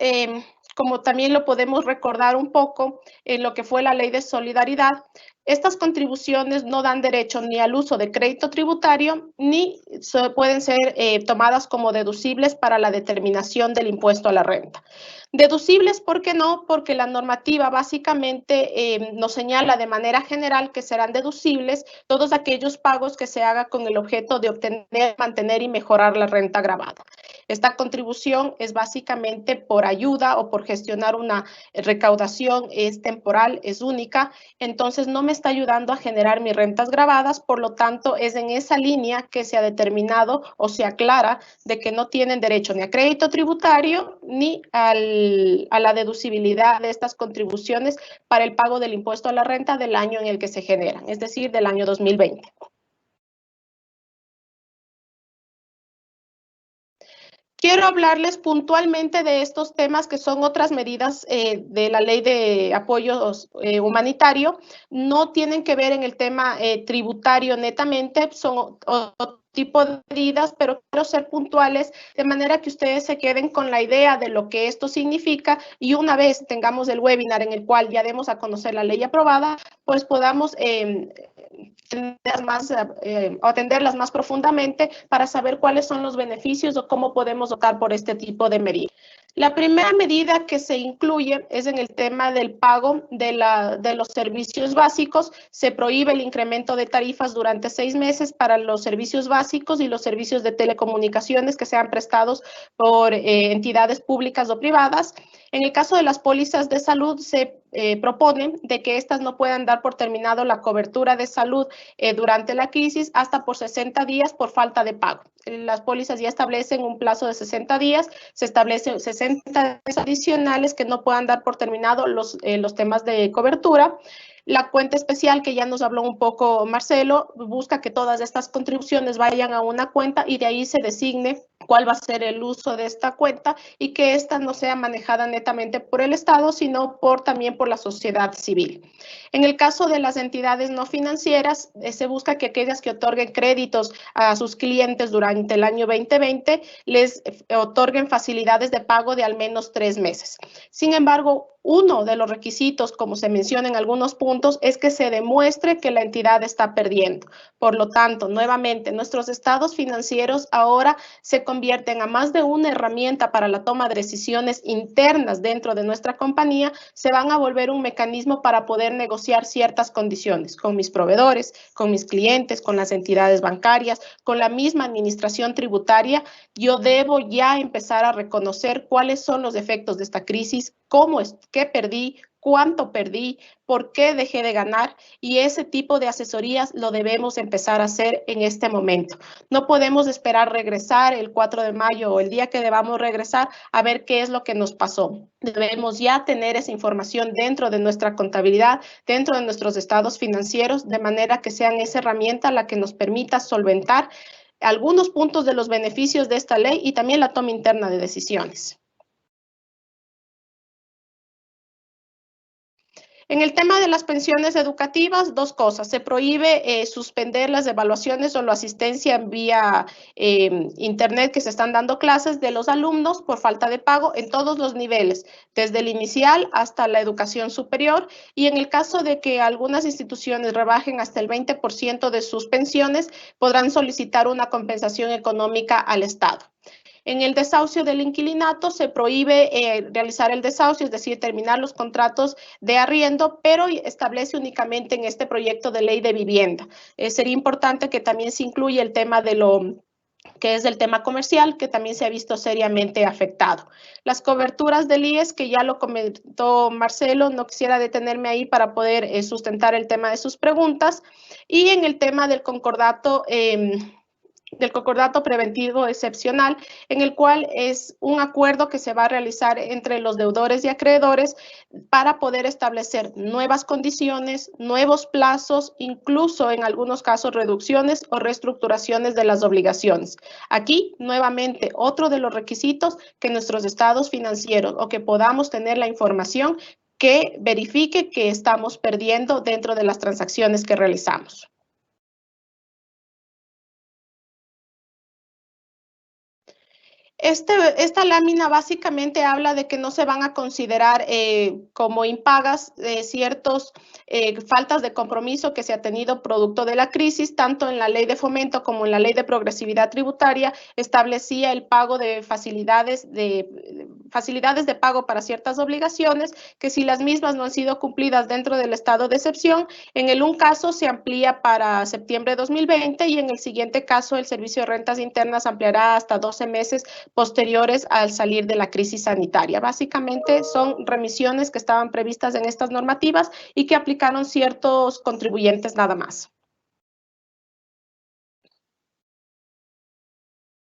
como también lo podemos recordar un poco en lo que fue la Ley de Solidaridad, estas contribuciones no dan derecho ni al uso de crédito tributario, ni pueden ser tomadas como deducibles para la determinación del impuesto a la renta. Deducibles, ¿por qué no? Porque la normativa básicamente nos señala de manera general que serán deducibles todos aquellos pagos que se hagan con el objeto de obtener, mantener y mejorar la renta gravada. Esta contribución es básicamente por ayuda o por gestionar una recaudación, es temporal, es única, entonces no me está ayudando a generar mis rentas gravadas, por lo tanto es en esa línea que se ha determinado o se aclara de que no tienen derecho ni a crédito tributario ni a la deducibilidad de estas contribuciones para el pago del impuesto a la renta del año en el que se generan, es decir, del año 2020. Quiero hablarles puntualmente de estos temas que son otras medidas de la ley de apoyo humanitario. No tienen que ver en el tema tributario netamente, son otro tipo de medidas, pero quiero ser puntuales de manera que ustedes se queden con la idea de lo que esto significa y una vez tengamos el webinar en el cual ya demos a conocer la ley aprobada, pues podamos atenderlas más profundamente para saber cuáles son los beneficios o cómo podemos optar por este tipo de medidas. La primera medida que se incluye es en el tema del pago de los servicios básicos. Se prohíbe el incremento de tarifas durante 6 meses para los servicios básicos y los servicios de telecomunicaciones que sean prestados por entidades públicas o privadas. En el caso de las pólizas de salud, se propone de que estas no puedan dar por terminado la cobertura de salud durante la crisis hasta por 60 días por falta de pago. Las pólizas ya establecen un plazo de 60 días, se establecen 60 días adicionales que no puedan dar por terminado los temas de cobertura. La cuenta especial, que ya nos habló un poco Marcelo, busca que todas estas contribuciones vayan a una cuenta y de ahí se designe cuál va a ser el uso de esta cuenta y que ésta no sea manejada netamente por el Estado, sino también por la sociedad civil. En el caso de las entidades no financieras, se busca que aquellas que otorguen créditos a sus clientes durante el año 2020 les otorguen facilidades de pago de al menos 3 meses. Sin embargo, uno de los requisitos, como se menciona en algunos puntos, es que se demuestre que la entidad está perdiendo. Por lo tanto, nuevamente, nuestros estados financieros ahora se convierten a más de una herramienta para la toma de decisiones internas dentro de nuestra compañía, se van a volver un mecanismo para poder negociar ciertas condiciones con mis proveedores, con mis clientes, con las entidades bancarias, con la misma administración tributaria. Yo debo ya empezar a reconocer cuáles son los efectos de esta crisis, cómo es, qué perdí, cuánto perdí, por qué dejé de ganar, y ese tipo de asesorías lo debemos empezar a hacer en este momento. No podemos esperar regresar el 4 de mayo o el día que debamos regresar a ver qué es lo que nos pasó. Debemos ya tener esa información dentro de nuestra contabilidad, dentro de nuestros estados financieros, de manera que sean esa herramienta la que nos permita solventar algunos puntos de los beneficios de esta ley y también la toma interna de decisiones. En el tema de las pensiones educativas, dos cosas. Se prohíbe suspender las evaluaciones o la asistencia vía internet que se están dando clases de los alumnos por falta de pago en todos los niveles, desde el inicial hasta la educación superior. Y en el caso de que algunas instituciones rebajen hasta el 20% de sus pensiones, podrán solicitar una compensación económica al Estado. En el desahucio del inquilinato se prohíbe realizar el desahucio, es decir, terminar los contratos de arriendo, pero establece únicamente en este proyecto de ley de vivienda. Sería importante que también se incluya el tema de lo que es el tema comercial, que también se ha visto seriamente afectado. Las coberturas del IES, que ya lo comentó Marcelo, no quisiera detenerme ahí para poder sustentar el tema de sus preguntas. Y en el tema del concordato preventivo excepcional, en el cual es un acuerdo que se va a realizar entre los deudores y acreedores para poder establecer nuevas condiciones, nuevos plazos, incluso en algunos casos reducciones o reestructuraciones de las obligaciones. Aquí, nuevamente, otro de los requisitos que nuestros estados financieros o que podamos tener la información que verifique que estamos perdiendo dentro de las transacciones que realizamos. Esta lámina básicamente habla de que no se van a considerar como impagas ciertas faltas de compromiso que se ha tenido producto de la crisis, tanto en la ley de fomento como en la ley de progresividad tributaria establecía el pago de facilidades de pago para ciertas obligaciones, que si las mismas no han sido cumplidas dentro del estado de excepción, en un caso se amplía para septiembre de 2020 y en el siguiente caso el Servicio de Rentas Internas ampliará hasta 12 meses posteriores al salir de la crisis sanitaria. Básicamente son remisiones que estaban previstas en estas normativas y que aplicaron ciertos contribuyentes nada más.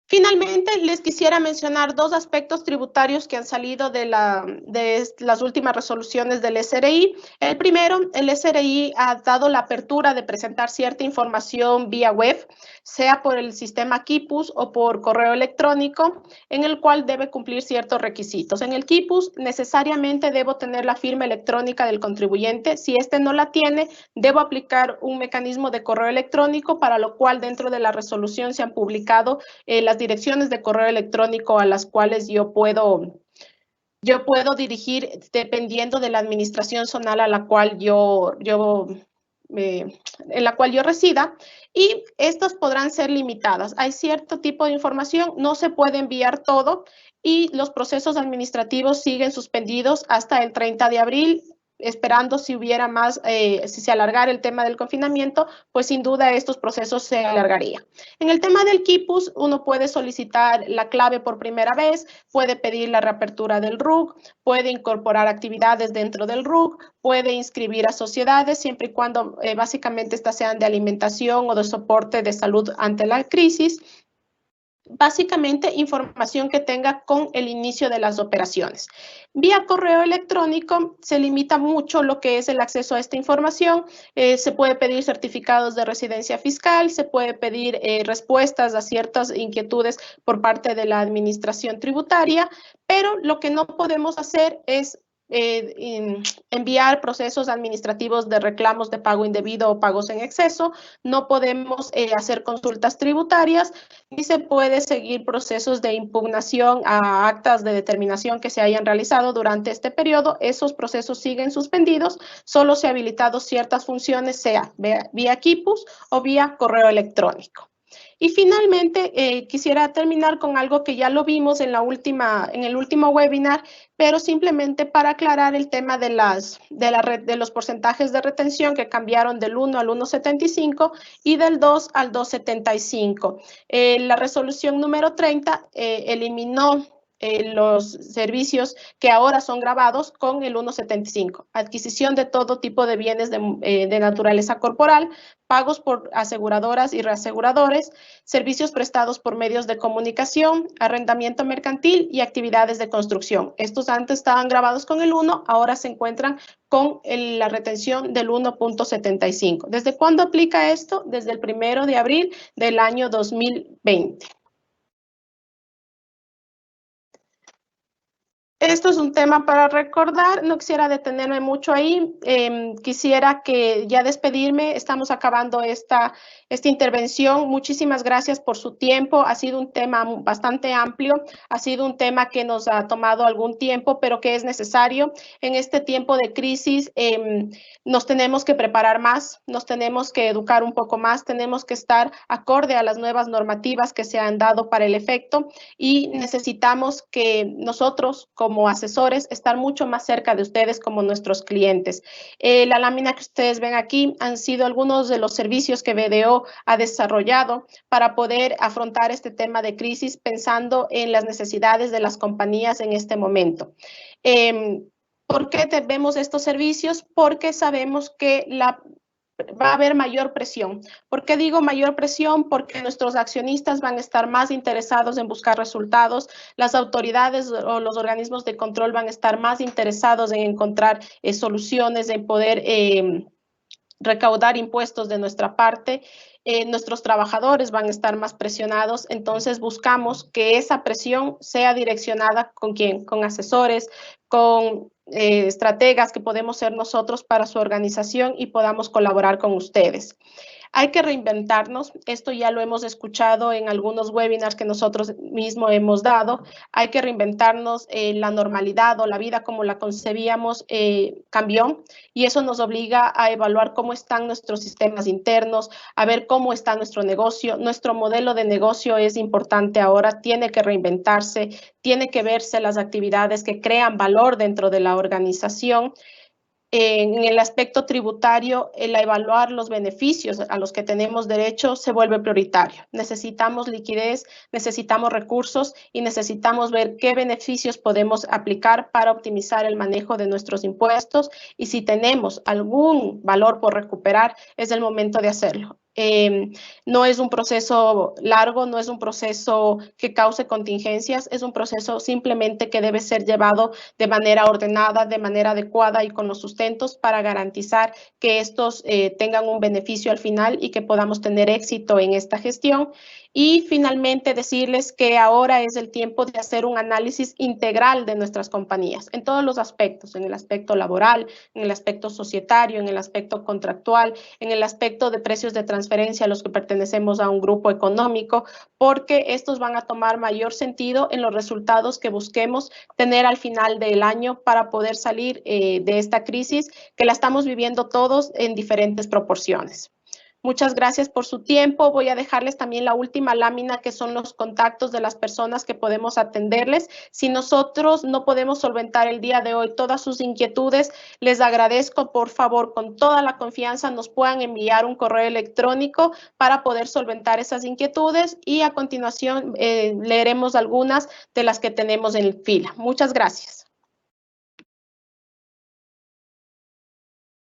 Finalmente, les quisiera mencionar dos aspectos tributarios que han salido de las últimas resoluciones del SRI. El primero, el SRI ha dado la apertura de presentar cierta información vía web, sea por el sistema Quipus o por correo electrónico, en el cual debe cumplir ciertos requisitos. En el Quipus, necesariamente debo tener la firma electrónica del contribuyente. Si este no la tiene, debo aplicar un mecanismo de correo electrónico, para lo cual dentro de la resolución se han publicado las direcciones de correo electrónico a las cuales yo puedo dirigir dependiendo de la administración zonal a la cual en la cual yo resida, y estas podrán ser limitadas. Hay cierto tipo de información, no se puede enviar todo y los procesos administrativos siguen suspendidos hasta el 30 de abril, esperando si hubiera más, si se alargara el tema del confinamiento, pues sin duda estos procesos se alargarían. En el tema del Quipus, uno puede solicitar la clave por primera vez, puede pedir la reapertura del RUC, puede incorporar actividades dentro del RUC, puede inscribir a sociedades, siempre y cuando básicamente estas sean de alimentación o de soporte de salud ante la crisis. Básicamente, información que tenga con el inicio de las operaciones. Vía correo electrónico se limita mucho lo que es el acceso a esta información. Se puede pedir certificados de residencia fiscal, se puede pedir respuestas a ciertas inquietudes por parte de la administración tributaria, pero lo que no podemos hacer es enviar procesos administrativos de reclamos de pago indebido o pagos en exceso. No podemos hacer consultas tributarias, ni se puede seguir procesos de impugnación a actas de determinación que se hayan realizado durante este periodo. Esos procesos siguen suspendidos, solo se han habilitado ciertas funciones, sea vía Quipus o vía correo electrónico. Y finalmente, quisiera terminar con algo que ya lo vimos en el último webinar, pero simplemente para aclarar el tema de los porcentajes de retención que cambiaron del 1 al 1,75 y del 2 al 2,75. La resolución número 30 eliminó los servicios que ahora son grabados con el 1,75. Adquisición de todo tipo de bienes de naturaleza corporal, pagos por aseguradoras y reaseguradores, servicios prestados por medios de comunicación, arrendamiento mercantil y actividades de construcción. Estos antes estaban grabados con el 1, ahora se encuentran con la retención del 1,75. ¿Desde cuándo aplica esto? Desde el 1 de abril del año 2020. Esto es un tema para recordar, no quisiera detenerme mucho ahí, quisiera que ya despedirme, estamos acabando esta intervención. Muchísimas gracias por su tiempo, ha sido un tema bastante amplio, ha sido un tema que nos ha tomado algún tiempo, pero que es necesario. En este tiempo de crisis nos tenemos que preparar más, nos tenemos que educar un poco más, tenemos que estar acorde a las nuevas normativas que se han dado para el efecto y necesitamos que nosotros, como asesores, estar mucho más cerca de ustedes como nuestros clientes. La lámina que ustedes ven aquí han sido algunos de los servicios que BDO ha desarrollado para poder afrontar este tema de crisis pensando en las necesidades de las compañías en este momento. ¿Por qué vemos estos servicios? Porque sabemos que va a haber mayor presión. ¿Por qué digo mayor presión? Porque nuestros accionistas van a estar más interesados en buscar resultados, las autoridades o los organismos de control van a estar más interesados en encontrar soluciones, en poder recaudar impuestos de nuestra parte. Nuestros trabajadores van a estar más presionados, entonces buscamos que esa presión sea direccionada ¿con quién? Con asesores, con estrategas que podemos ser nosotros para su organización y podamos colaborar con ustedes. Hay que reinventarnos, esto ya lo hemos escuchado en algunos webinars que nosotros mismos hemos dado, hay que reinventarnos, la normalidad o la vida como la concebíamos cambió y eso nos obliga a evaluar cómo están nuestros sistemas internos, a ver cómo está nuestro negocio. Nuestro modelo de negocio es importante ahora, tiene que reinventarse, tiene que verse las actividades que crean valor dentro de la organización. En el aspecto tributario, el evaluar los beneficios a los que tenemos derecho se vuelve prioritario. Necesitamos liquidez, necesitamos recursos y necesitamos ver qué beneficios podemos aplicar para optimizar el manejo de nuestros impuestos y si tenemos algún valor por recuperar, es el momento de hacerlo. No es un proceso largo, no es un proceso que cause contingencias, es un proceso simplemente que debe ser llevado de manera ordenada, de manera adecuada y con los sustentos para garantizar que estos tengan un beneficio al final y que podamos tener éxito en esta gestión. Y finalmente decirles que ahora es el tiempo de hacer un análisis integral de nuestras compañías en todos los aspectos, en el aspecto laboral, en el aspecto societario, en el aspecto contractual, en el aspecto de precios de transferencia a los que pertenecemos a un grupo económico, porque estos van a tomar mayor sentido en los resultados que busquemos tener al final del año para poder salir de esta crisis que la estamos viviendo todos en diferentes proporciones. Muchas gracias por su tiempo. Voy a dejarles también la última lámina, que son los contactos de las personas que podemos atenderles. Si nosotros no podemos solventar el día de hoy todas sus inquietudes, les agradezco, por favor, con toda la confianza, nos puedan enviar un correo electrónico para poder solventar esas inquietudes y a continuación leeremos algunas de las que tenemos en fila. Muchas gracias.